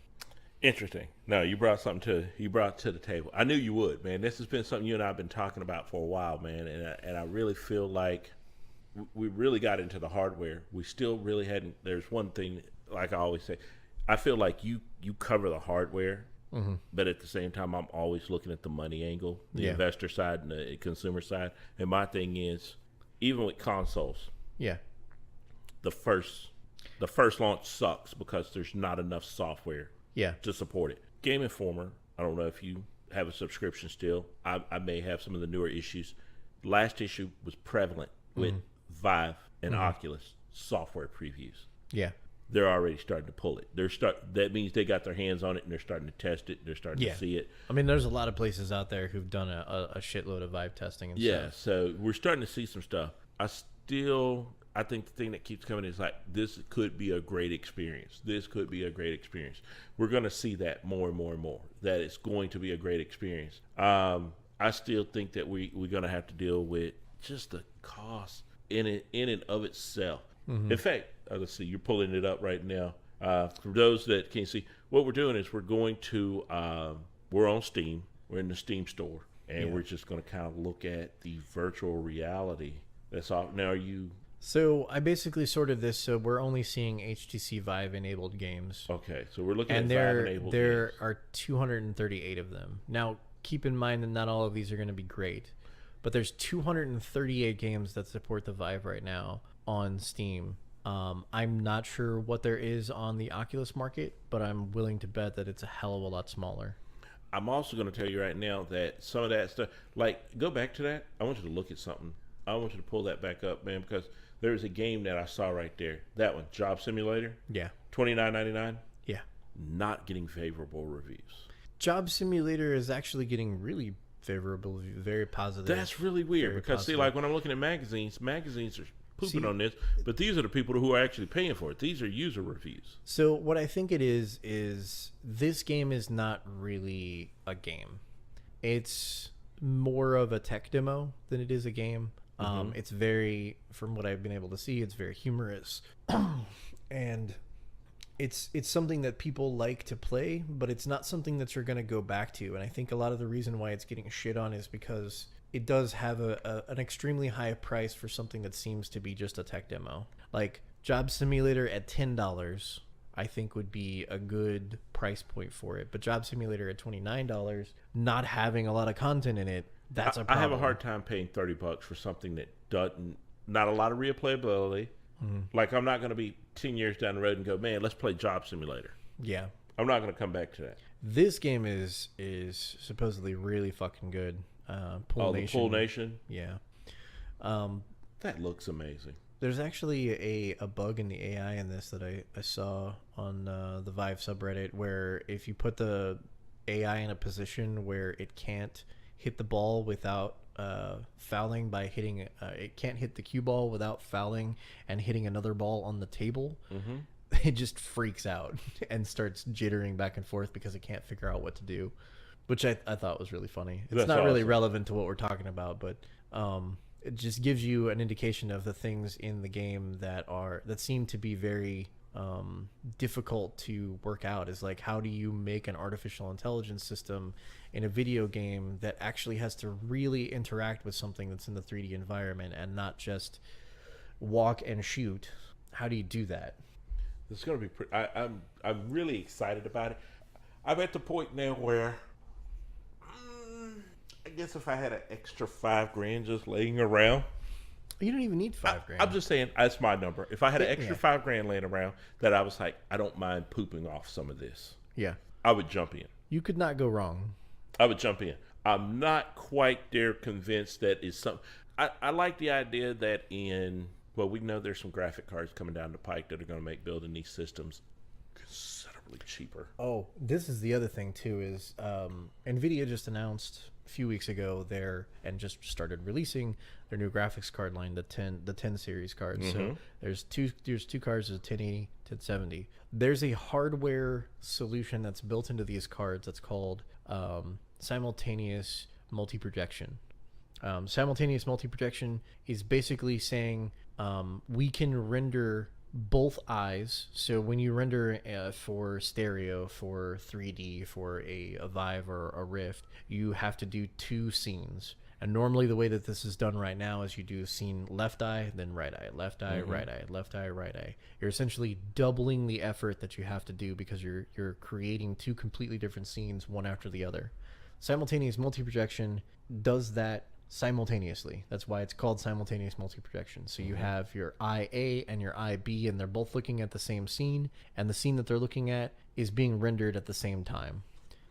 Interesting. No, you brought to the table. I knew you would, man. This has been something you and I have been talking about for a while, man. And I really feel like we really got into the hardware. We still really hadn't. There's one thing, like I always say, I feel like you cover the hardware, but at the same time, I'm always looking at the money angle, the investor side and the consumer side. And my thing is, even with consoles, the first launch sucks because there's not enough software to support it. Game Informer, I don't know if you have a subscription still. I may have some of the newer issues. Last issue was prevalent with Vive and Oculus software previews. they're already starting to pull it. That means they got their hands on it and they're starting to test it. They're starting to see it. I mean, there's a lot of places out there who've done a shitload of Vive testing and stuff. So we're starting to see some stuff. I think the thing that keeps coming is like, this could be a great experience. This could be a great experience. We're going to see that more and more and more, that it's going to be a great experience. I still think that we're going to have to deal with just the cost in and of itself. In fact, let's see, you're pulling it up right now. For those that can't see, what we're doing is we're going to, we're on Steam. We're in the Steam store, and we're just going to kind of look at the virtual reality. That's all. Now, So I basically sorted this so we're only seeing HTC Vive enabled games. Okay, so we're looking and at Vive enabled there games. are 238 of them. Now, keep in mind that not all of these are going to be great, but there's 238 games that support the Vive right now on Steam. I'm not sure what there is on the Oculus market, but I'm willing to bet that it's a hell of a lot smaller. I'm also going to tell you right now that some of that stuff, like, go back to that. I want you to look at something. I want you to pull that back up, man, because there's a game that I saw right there. That one, Job Simulator. Yeah. $29.99. Yeah. Not getting favorable reviews. Job Simulator is actually getting really favorable, very positive. That's really weird because, positive. see, like when I'm looking at magazines are pooping on this, but these are the people who are actually paying for it. These are user reviews. So what I think it is this game is not really a game. It's more of a tech demo than it is a game. It's very, from what I've been able to see, it's very humorous, and it's something that people like to play, but it's not something that you're going to go back to. And I think a lot of the reason why it's getting shit on is because it does have an extremely high price for something that seems to be just a tech demo. Like Job Simulator at $10, I think would be a good price point for it. But Job Simulator at $29, not having a lot of content in it, that's a problem. I have a hard time paying $30 for something that doesn't, not a lot of replayability. Like, I'm not going to be 10 years down the road and go, man, let's play Job Simulator. Yeah. I'm not going to come back to that. This game is supposedly really fucking good. Pool Nation. The Pool Nation? Yeah. That looks amazing. There's actually a bug in the AI in this that I saw on the Vive subreddit, where if you put the AI in a position where it can't hit the ball without fouling by hitting it can't hit the cue ball without fouling and hitting another ball on the table, it just freaks out and starts jittering back and forth because it can't figure out what to do, which I thought was really funny. It's not really relevant to what we're talking about, but it just gives you an indication of the things in the game that seem to be very difficult to work out. Is like, how do you make an artificial intelligence system in a video game that actually has to really interact with something that's in the 3D environment and not just walk and shoot? How do you do that? It's going to be I'm really excited about it. I'm at the point now where I guess if I had an extra $5,000 just laying around. You don't even need $5,000. I'm just saying, that's my number. If I had an extra $5,000 laying around, that I was like, I don't mind pooping off some of this, Yeah. I would jump in. You could not go wrong. I would jump in. I'm not quite there convinced that is something. I like the idea that we know there's some graphic cards coming down the pike that are going to make building these systems considerably cheaper. Oh, this is the other thing too, is NVIDIA just announced a few weeks ago and just started releasing their new graphics card line, the 10 series cards. So there's two cards, there's 1080, 1070. There's a hardware solution that's built into these cards that's called simultaneous multi-projection. Simultaneous multi-projection is basically saying we can render both eyes. So when you render for stereo, for 3D, for a Vive or a Rift, you have to do two scenes. And normally the way that this is done right now is you do scene left eye, then right eye, left eye, right eye, left eye, right eye. You're essentially doubling the effort that you have to do because you're creating two completely different scenes, one after the other. Simultaneous multi-projection does that simultaneously. That's why it's called simultaneous multi-projection. So you have your eye A and your eye B, and they're both looking at the same scene, and the scene that they're looking at is being rendered at the same time.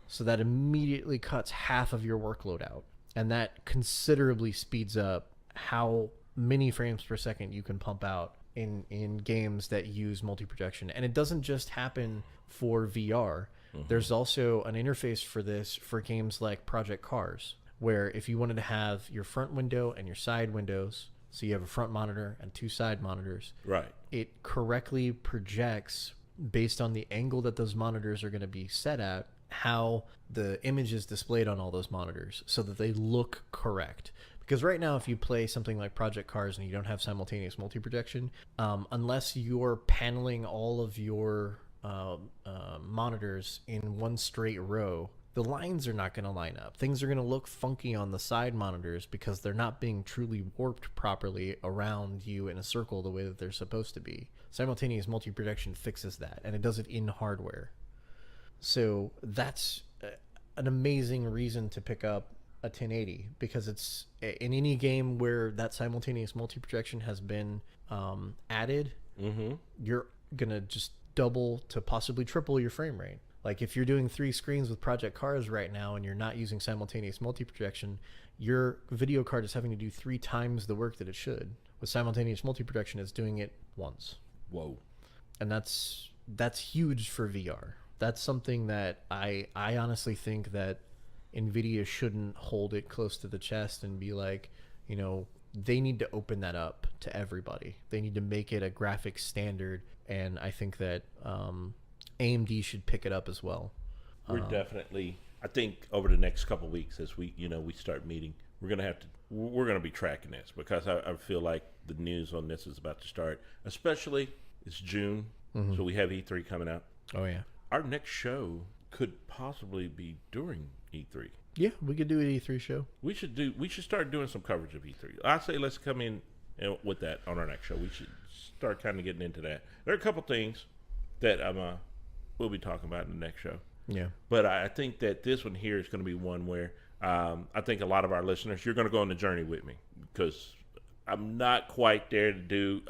So that immediately cuts half of your workload out, and that considerably speeds up how many frames per second you can pump out in games that use multi-projection. And it doesn't just happen for VR. There's also an interface for this for games like Project Cars, where if you wanted to have your front window and your side windows, so you have a front monitor and 2 side monitors, Right. it correctly projects based on the angle that those monitors are going to be set at, how the image is displayed on all those monitors so that they look correct. Because right now, if you play something like Project Cars and you don't have simultaneous multi-projection, unless you're paneling all of your monitors in one straight row, the lines are not going to line up. Things are going to look funky on the side monitors because they're not being truly warped properly around you in a circle the way that they're supposed to be. Simultaneous multi-projection fixes that, and it does it in hardware. So that's an amazing reason to pick up a 1080, because it's in any game where that simultaneous multi-projection has been added, you're going to just double to possibly triple your frame rate. Like if you're doing 3 screens with Project Cars right now and you're not using simultaneous multi-projection, your video card is having to do 3 times the work that it should. With simultaneous multi-projection, it's doing it once. Whoa. And that's huge for VR. That's something that I honestly think that NVIDIA shouldn't hold it close to the chest and be like, you know, they need to open that up to everybody. They need to make it a graphics standard, and I think that AMD should pick it up as well. We're definitely, I think over the next couple of weeks as we start meeting, we're going to be tracking this, because I feel like the news on this is about to start, especially it's June. So we have E3 coming out. Oh yeah. Our next show could possibly be during E3. Yeah, we could do an E3 show. We should start doing some coverage of E3. I say let's come in with that on our next show. We should start kind of getting into that. There are a couple things that we'll be talking about in the next show. Yeah. But I think that this one here is going to be one where I think a lot of our listeners, you're going to go on the journey with me, because I'm not quite there to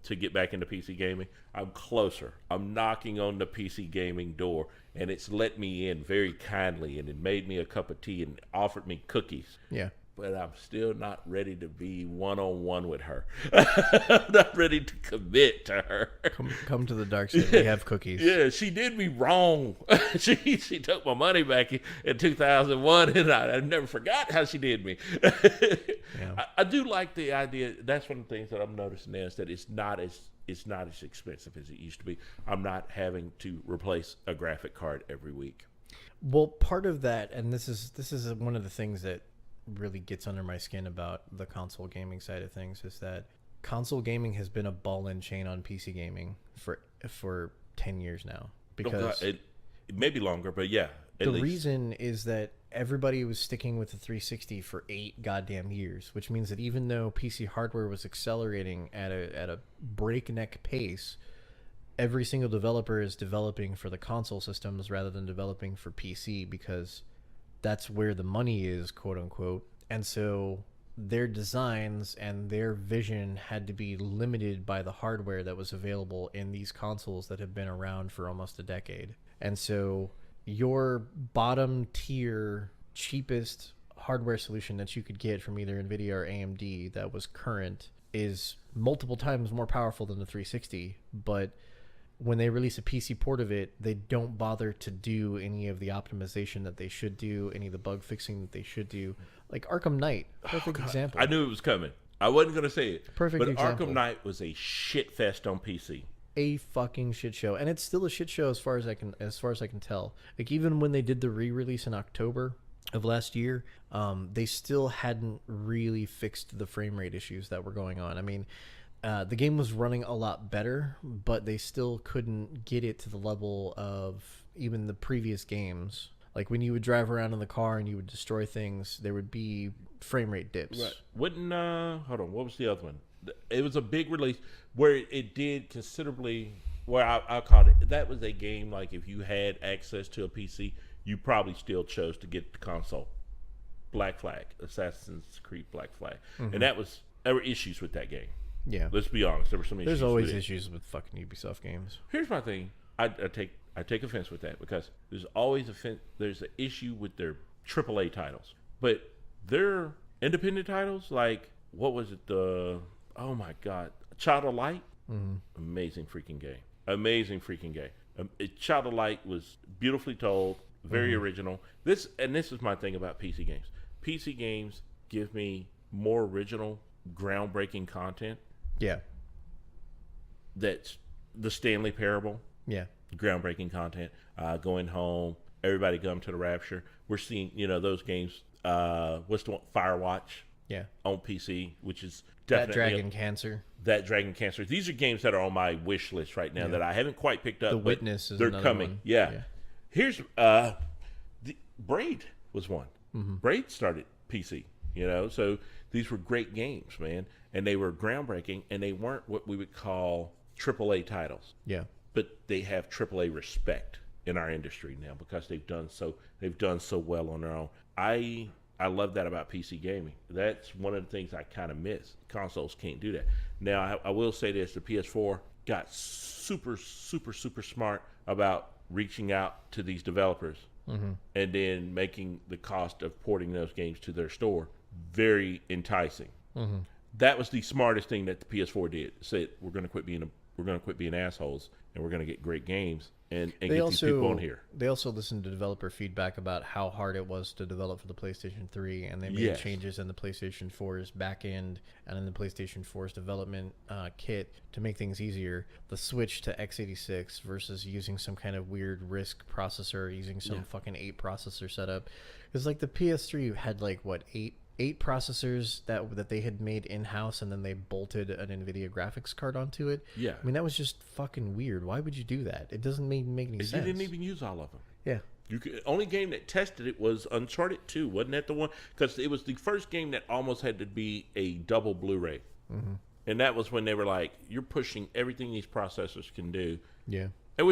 get back into PC gaming. I'm closer. I'm knocking on the PC gaming door, and it's let me in very kindly, and it made me a cup of tea and offered me cookies. Yeah. But I'm still not ready to be one-on-one with her. I'm not ready to commit to her. Come to the dark side. We have cookies. Yeah, she did me wrong. She took my money back in 2001, and I never forgot how she did me. Yeah. I do like the idea. That's one of the things that I'm noticing is that it's not as expensive as it used to be. I'm not having to replace a graphic card every week. Well, part of that, and this is one of the things that really gets under my skin about the console gaming side of things, is that console gaming has been a ball and chain on PC gaming for 10 years now. Because it may be longer, but yeah. The reason is that everybody was sticking with the 360 for 8 goddamn years, which means that even though PC hardware was accelerating at a breakneck pace, every single developer is developing for the console systems rather than developing for PC, because that's where the money is, quote unquote. And so their designs and their vision had to be limited by the hardware that was available in these consoles that have been around for almost a decade. And so your bottom tier, cheapest hardware solution that you could get from either NVIDIA or AMD that was current is multiple times more powerful than the 360, but when they release a PC port of it, they don't bother to do any of the optimization that they should do, any of the bug fixing that they should do. Like Arkham Knight, perfect example. I knew it was coming. I wasn't going to say it. Perfect but example. Arkham Knight was a shit fest on PC. A fucking shit show, and it's still a shit show as far as I can tell. Like even when they did the re-release in October of last year, they still hadn't really fixed the frame rate issues that were going on. I mean, the game was running a lot better, but they still couldn't get it to the level of even the previous games. Like when you would drive around in the car and you would destroy things, there would be frame rate dips. Right. Hold on, what was the other one? It was a big release where it did considerably, where I called it, that was a game like if you had access to a PC, you probably still chose to get the console. Black Flag, Assassin's Creed Black Flag. Mm-hmm. And there were issues with that game. Yeah. Let's be honest, there were some issues. There's always issues with fucking Ubisoft games. Here's my thing. I take offense with that, because there's always there's an issue with their AAA titles. But their independent titles, like, what was it, oh my God, Child of Light? Amazing freaking game. Amazing freaking game. Child of Light was beautifully told, very original. This is my thing about PC games. PC games give me more original, groundbreaking content. Yeah. That's the Stanley Parable. Yeah. Groundbreaking content. Going Home. Everybody Come to the Rapture. We're seeing, those games. What's the one? Firewatch. Yeah. On PC, which is definitely That Dragon Cancer. These are games that are on my wish list right now that I haven't quite picked up. The Witness is they're another coming. one. Yeah. Here's Braid was one. Braid started PC. So these were great games, man, and they were groundbreaking, and they weren't what we would call AAA titles. Yeah. But they have AAA respect in our industry now because they've done so well on their own. I love that about PC gaming. That's one of the things I kind of miss. Consoles can't do that. Now, I will say this. The PS4 got super, super, super smart about reaching out to these developers and then making the cost of porting those games to their store very enticing. That was the smartest thing that the PS4 did. Said, we're going to quit being assholes, and we're going to get great games and get these people on here. They also listened to developer feedback about how hard it was to develop for the PlayStation 3, and they made changes in the PlayStation 4's back end and in the PlayStation 4's development kit to make things easier. The switch to x86 versus using some kind of weird RISC processor, using some fucking 8 processor setup. Because like the PS3 had like what, eight processors that they had made in-house, and then they bolted an NVIDIA graphics card onto it. Yeah. I mean, that was just fucking weird. Why would you do that? It doesn't make any sense. You didn't even use all of them. Yeah. Only game that tested it was Uncharted 2. Wasn't that the one? Because it was the first game that almost had to be a double Blu-ray. And that was when they were like, you're pushing everything these processors can do. Yeah. And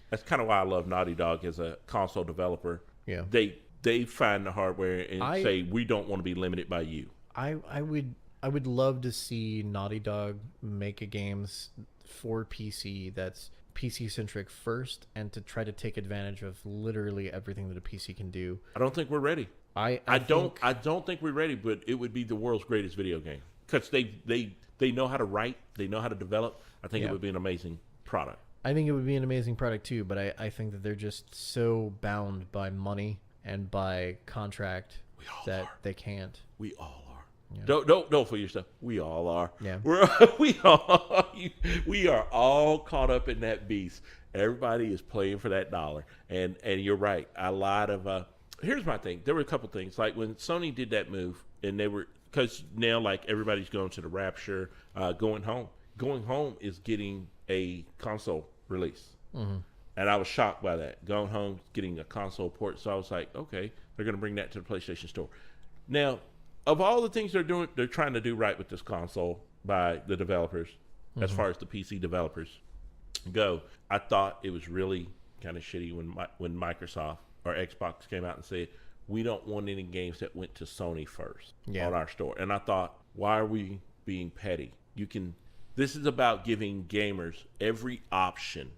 that's kind of why I love Naughty Dog as a console developer. Yeah. They find the hardware and say, we don't want to be limited by you. I would love to see Naughty Dog make a games for PC that's PC centric first, and to try to take advantage of literally everything that a PC can do. I don't think we're ready. I don't think we're ready, but it would be the world's greatest video game because they know how to write, they know how to develop. I think it would be an amazing product. I think it would be an amazing product too, but I think that they're just so bound by money and by contract that they can't. We all are. Yeah. Don't fool yourself. We all are. Yeah. We are all caught up in that beast. Everybody is playing for that dollar. And you're right. A lot of here's my thing. There were a couple things. Like when Sony did that move, and they were, because now like everybody's going to the Rapture, Going Home. Going Home is getting a console release. And I was shocked by that. Going Home, getting a console port. So I was like, okay, they're going to bring that to the PlayStation Store. Now, of all the things they're trying to do right with this console by the developers, as far as the PC developers go, I thought it was really kind of shitty when Microsoft or Xbox came out and said, we don't want any games that went to Sony first on our store. And I thought, why are we being petty? This is about giving gamers every option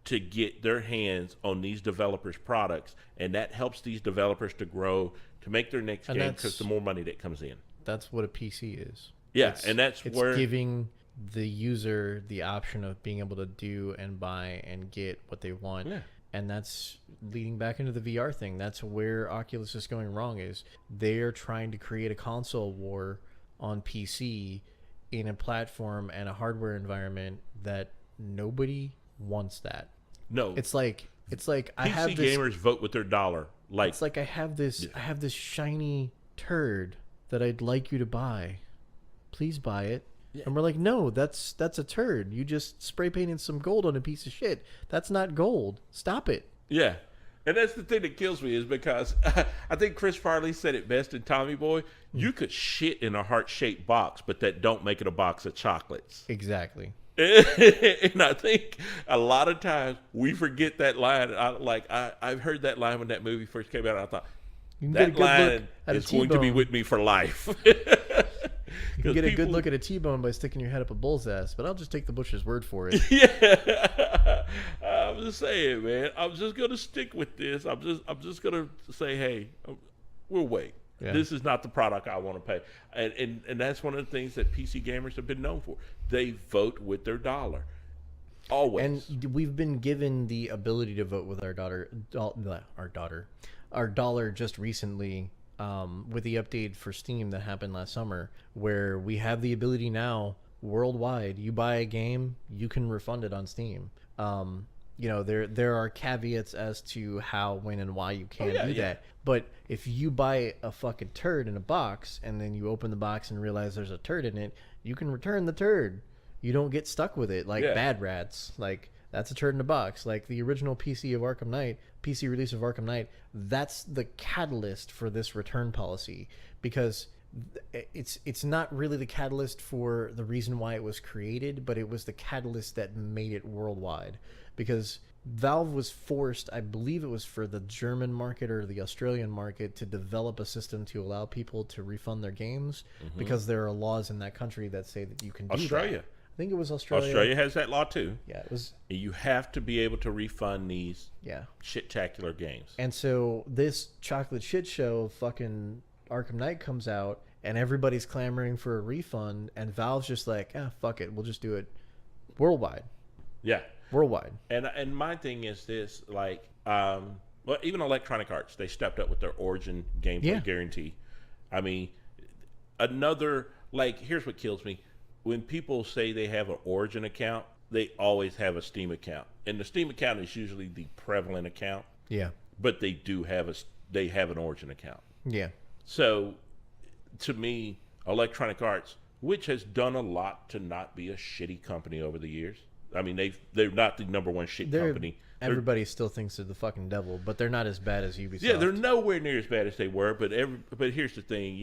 to get their hands on these developers' products, and that helps these developers to grow, to make their next game, because the more money that comes in. That's what a PC is. Yeah, it's giving the user the option of being able to do and buy and get what they want. Yeah. And that's leading back into the VR thing. That's where Oculus is going wrong, is they're trying to create a console war on PC in a platform and a hardware environment that nobody wants that. No, it's like I have PC this, gamers vote with their dollar. Like it's like I have this shiny turd that I'd like you to buy. Please buy it. Yeah. And we're like, no, that's a turd. You just spray painted some gold on a piece of shit. That's not gold. Stop it. Yeah. And that's the thing that kills me, is because I think Chris Farley said it best in Tommy Boy. You could shit in a heart-shaped box, but that don't make it a box of chocolates. Exactly. And I think a lot of times we forget that line. I've heard that line when that movie first came out. I thought that line is going to be with me for life. You can get a good look at a T-bone by sticking your head up a bull's ass, but I'll just take the butcher's word for it. Yeah, I'm just saying, man. I'm just gonna stick with this. I'm just gonna say, hey, we'll wait. Yeah. This is not the product I want to pay. And that's one of the things that PC gamers have been known for. They vote with their dollar. Always. And we've been given the ability to vote with our dollar just recently, with the update for Steam that happened last summer, where we have the ability now worldwide. You buy a game, you can refund it on Steam. There are caveats as to how, when, and why you can't do that. But if you buy a fucking turd in a box and then you open the box and realize there's a turd in it, you can return the turd. You don't get stuck with it like Bad Rats. Like, that's a turd in a box. Like the original PC release of Arkham Knight, that's the catalyst for this return policy, because it's not really the catalyst for the reason why it was created, but it was the catalyst that made it worldwide. Because Valve was forced, I believe it was for the German market or the Australian market, to develop a system to allow people to refund their games, because there are laws in that country that say that you can do Australia. that. I think it was Australia. Australia has that law too. Yeah, it was. You have to be able to refund these shit-tacular games. And so this chocolate shit show, fucking Arkham Knight, comes out, and everybody's clamoring for a refund, and Valve's just like, fuck it, we'll just do it worldwide. Yeah. Worldwide. And my thing is this, like, even Electronic Arts, they stepped up with their Origin gameplay guarantee. I mean, here's what kills me. When people say they have an Origin account, they always have a Steam account. And the Steam account is usually the prevalent account. Yeah. But they do have an Origin account. Yeah. So, to me, Electronic Arts, which has done a lot to not be a shitty company over the years. I mean, they're not the number one shit company. Everybody still thinks they're the fucking devil, but they're not as bad as Ubisoft. Yeah, they're nowhere near as bad as they were. But here's the thing,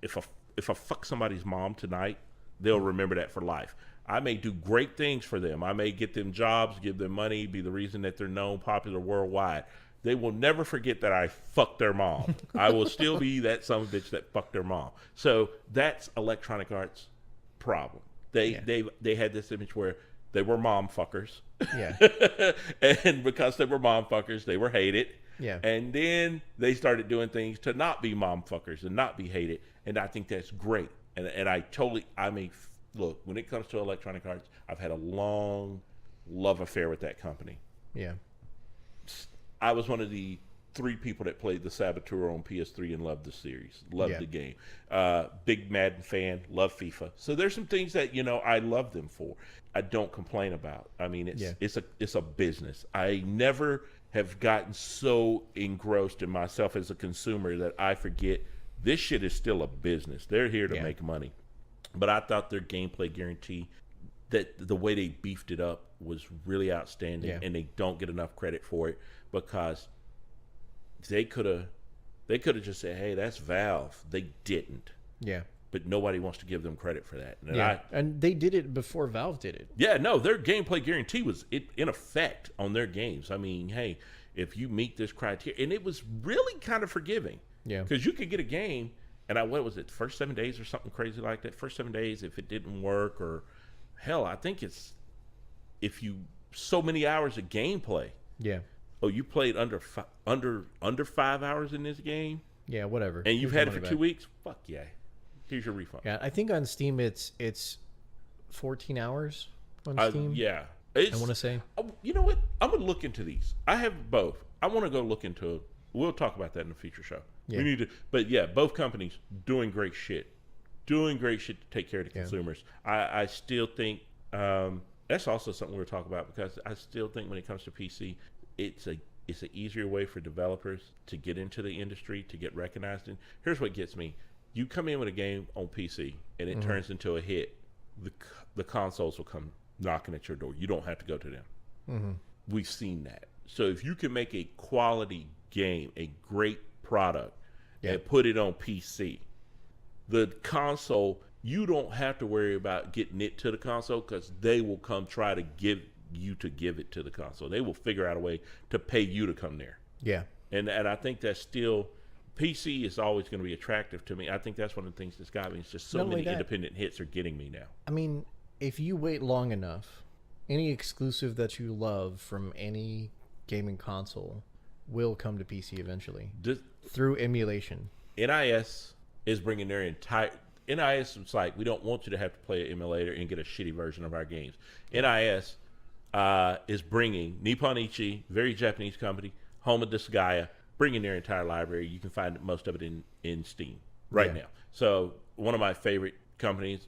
if I fuck somebody's mom tonight, they'll remember that for life. I may do great things for them. I may get them jobs, give them money, be the reason that they're known, popular worldwide. They will never forget that I fucked their mom. I will still be that son of a bitch that fucked their mom. So that's Electronic Arts' problem. They had this image where they were mom fuckers. Yeah. And because they were mom fuckers, they were hated. Yeah. And then they started doing things to not be mom fuckers and not be hated. And I think that's great. And look, when it comes to Electronic Arts, I've had a long love affair with that company. Yeah. I was one of the 3 people that played the Saboteur on PS3 and loved the series, loved the game. Big Madden fan, love FIFA. So there's some things that, I love them for. I don't complain about. I mean, it's a business. I never have gotten so engrossed in myself as a consumer that I forget this shit is still a business. They're here to make money. But I thought their gameplay guarantee, that the way they beefed it up, was really outstanding, and they don't get enough credit for it, because they could have just said, "Hey, that's Valve." They didn't. Yeah. But nobody wants to give them credit for that. And they did it before Valve did it. Yeah, no, their gameplay guarantee was in effect on their games. I mean, hey, if you meet this criteria, and it was really kind of forgiving. Yeah. Because you could get a game, and what was it, first 7 days or something crazy like that? First 7 days, if it didn't work, or hell, I think it's so many hours of gameplay. Yeah. Oh, you played under 5 hours in this game? Yeah, whatever. And you've had it for 2 weeks? Fuck yeah. Here's your refund. Yeah, I think on Steam it's 14 hours on Steam. Yeah. I want to say. You know what? I'm going to look into these. I have both. I want to go look into. We'll talk about that in a future show. Yeah. We need to. But yeah, both companies doing great shit. Doing great shit to take care of the consumers. I still think that's also something we'll talk about, because I still think when it comes to PC, it's an easier way for developers to get into the industry, to get recognized. And here's what gets me. You come in with a game on PC and it turns into a hit, the consoles will come knocking at your door. You don't have to go to them. Mm-hmm. We've seen that. So if you can make a quality game, a great product, and put it on PC, the console, you don't have to worry about getting it to the console, because they will come try to give it to the console. They will figure out a way to pay you to come there. Yeah. And I think that's still, PC is always going to be attractive to me. I think that's one of the things that's got me. It's just so many independent hits are getting me now. I mean, if you wait long enough, any exclusive that you love from any gaming console will come to PC eventually through emulation. NIS is bringing their entire NIS. It's like, we don't want you to have to play an emulator and get a shitty version of our games. NIS is bringing Nippon Ichi, very Japanese company, home of Disgaea, bringing their entire library. You can find most of it in Steam right now. So one of my favorite companies,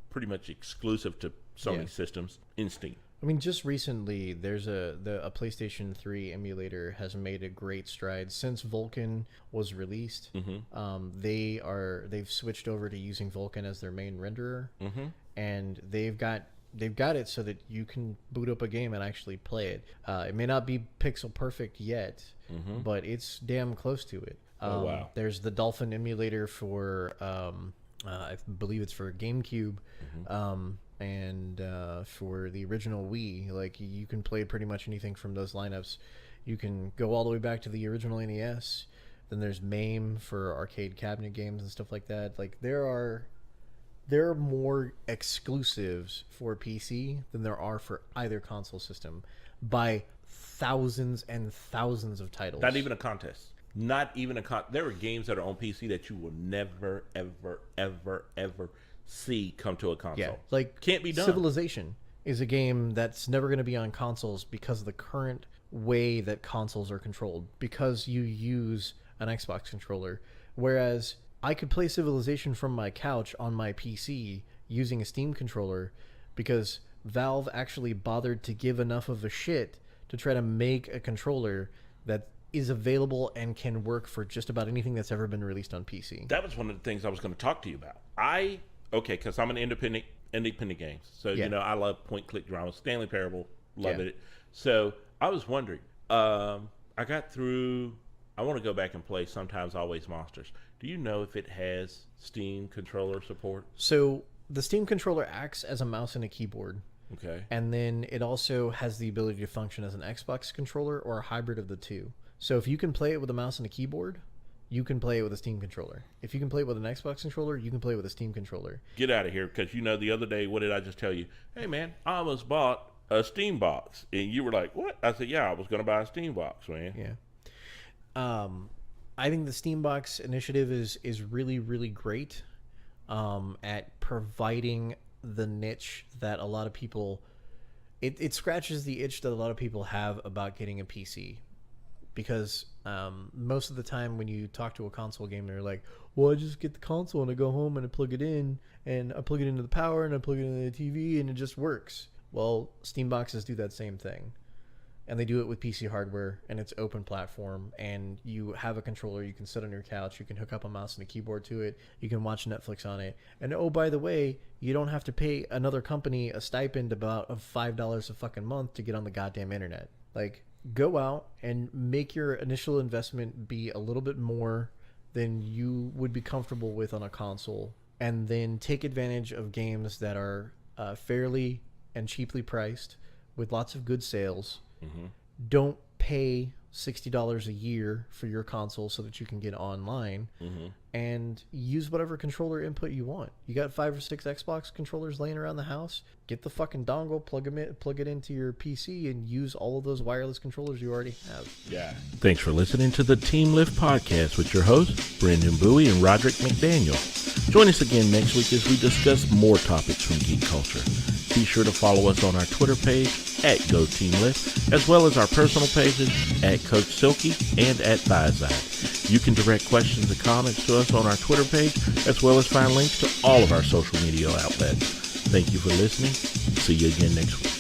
pretty much exclusive to Sony systems, in Steam. I mean, just recently, there's a PlayStation 3 emulator has made a great stride since Vulkan was released. They've switched over to using Vulkan as their main renderer, and they've got it so that you can boot up a game and actually play it. It may not be pixel perfect yet, but it's damn close to it. Oh wow! There's the Dolphin emulator for I believe it's for GameCube. And for the original Wii, like, you can play pretty much anything from those lineups. You can go all the way back to the original NES. Then there's MAME for arcade cabinet games and stuff like that. Like, there are more exclusives for PC than there are for either console system by thousands and thousands of titles. Not even a contest. Not even a There are games that are on PC that you will never, ever, ever, ever see come to a console. Yeah, like, can't be done. Civilization is a game that's never going to be on consoles because of the current way that consoles are controlled, because you use an Xbox controller. Whereas I could play Civilization from my couch on my PC using a Steam controller, because Valve actually bothered to give enough of a shit to try to make a controller that is available and can work for just about anything that's ever been released on PC. That was one of the things I was going to talk to you about. Because I'm an independent games. So, you know, I love point-click drama. Stanley Parable, love it. So, I was wondering, I got through, I want to go back and play Sometimes Always Monsters. Do you know if it has Steam controller support? So, the Steam controller acts as a mouse and a keyboard. Okay. And then it also has the ability to function as an Xbox controller or a hybrid of the two. So, if you can play it with a mouse and a keyboard, you can play it with a Steam controller. If you can play it with an Xbox controller, you can play it with a Steam controller. Get out of here, because you know the other day, what did I just tell you? Hey, man, I almost bought a Steam box. And you were like, what? I said, yeah, I was going to buy a Steam box, man. Yeah. I think the Steam box initiative is really, really great at providing the niche that a lot of people... It scratches the itch that a lot of people have about getting a PC. Because most of the time when you talk to a console game, they're like, well, I just get the console and I go home and I plug it in, and I plug it into the power and I plug it into the TV and it just works. Well, Steam boxes do that same thing. And they do it with PC hardware, and it's open platform, and you have a controller you can sit on your couch, you can hook up a mouse and a keyboard to it, you can watch Netflix on it, and oh, by the way, you don't have to pay another company a stipend of $5 a fucking month to get on the goddamn internet. Like, go out and make your initial investment be a little bit more than you would be comfortable with on a console, and then take advantage of games that are fairly and cheaply priced with lots of good sales. Don't pay $60 a year for your console so that you can get online, and use whatever controller input you want. You got 5 or 6 Xbox controllers laying around the house, get the fucking dongle, plug it into your PC, and use all of those wireless controllers you already have. Yeah. Thanks for listening to the Team Lift Podcast with your hosts, Brendan Bowie and Roderick McDaniel. Join us again next week as we discuss more topics from geek culture. Be sure to follow us on our Twitter page @GoTeamLift, as well as our personal pages @Coach Silky and @ThighSide. You can direct questions and comments to us on our Twitter page, as well as find links to all of our social media outlets. Thank you for listening. See you again next week.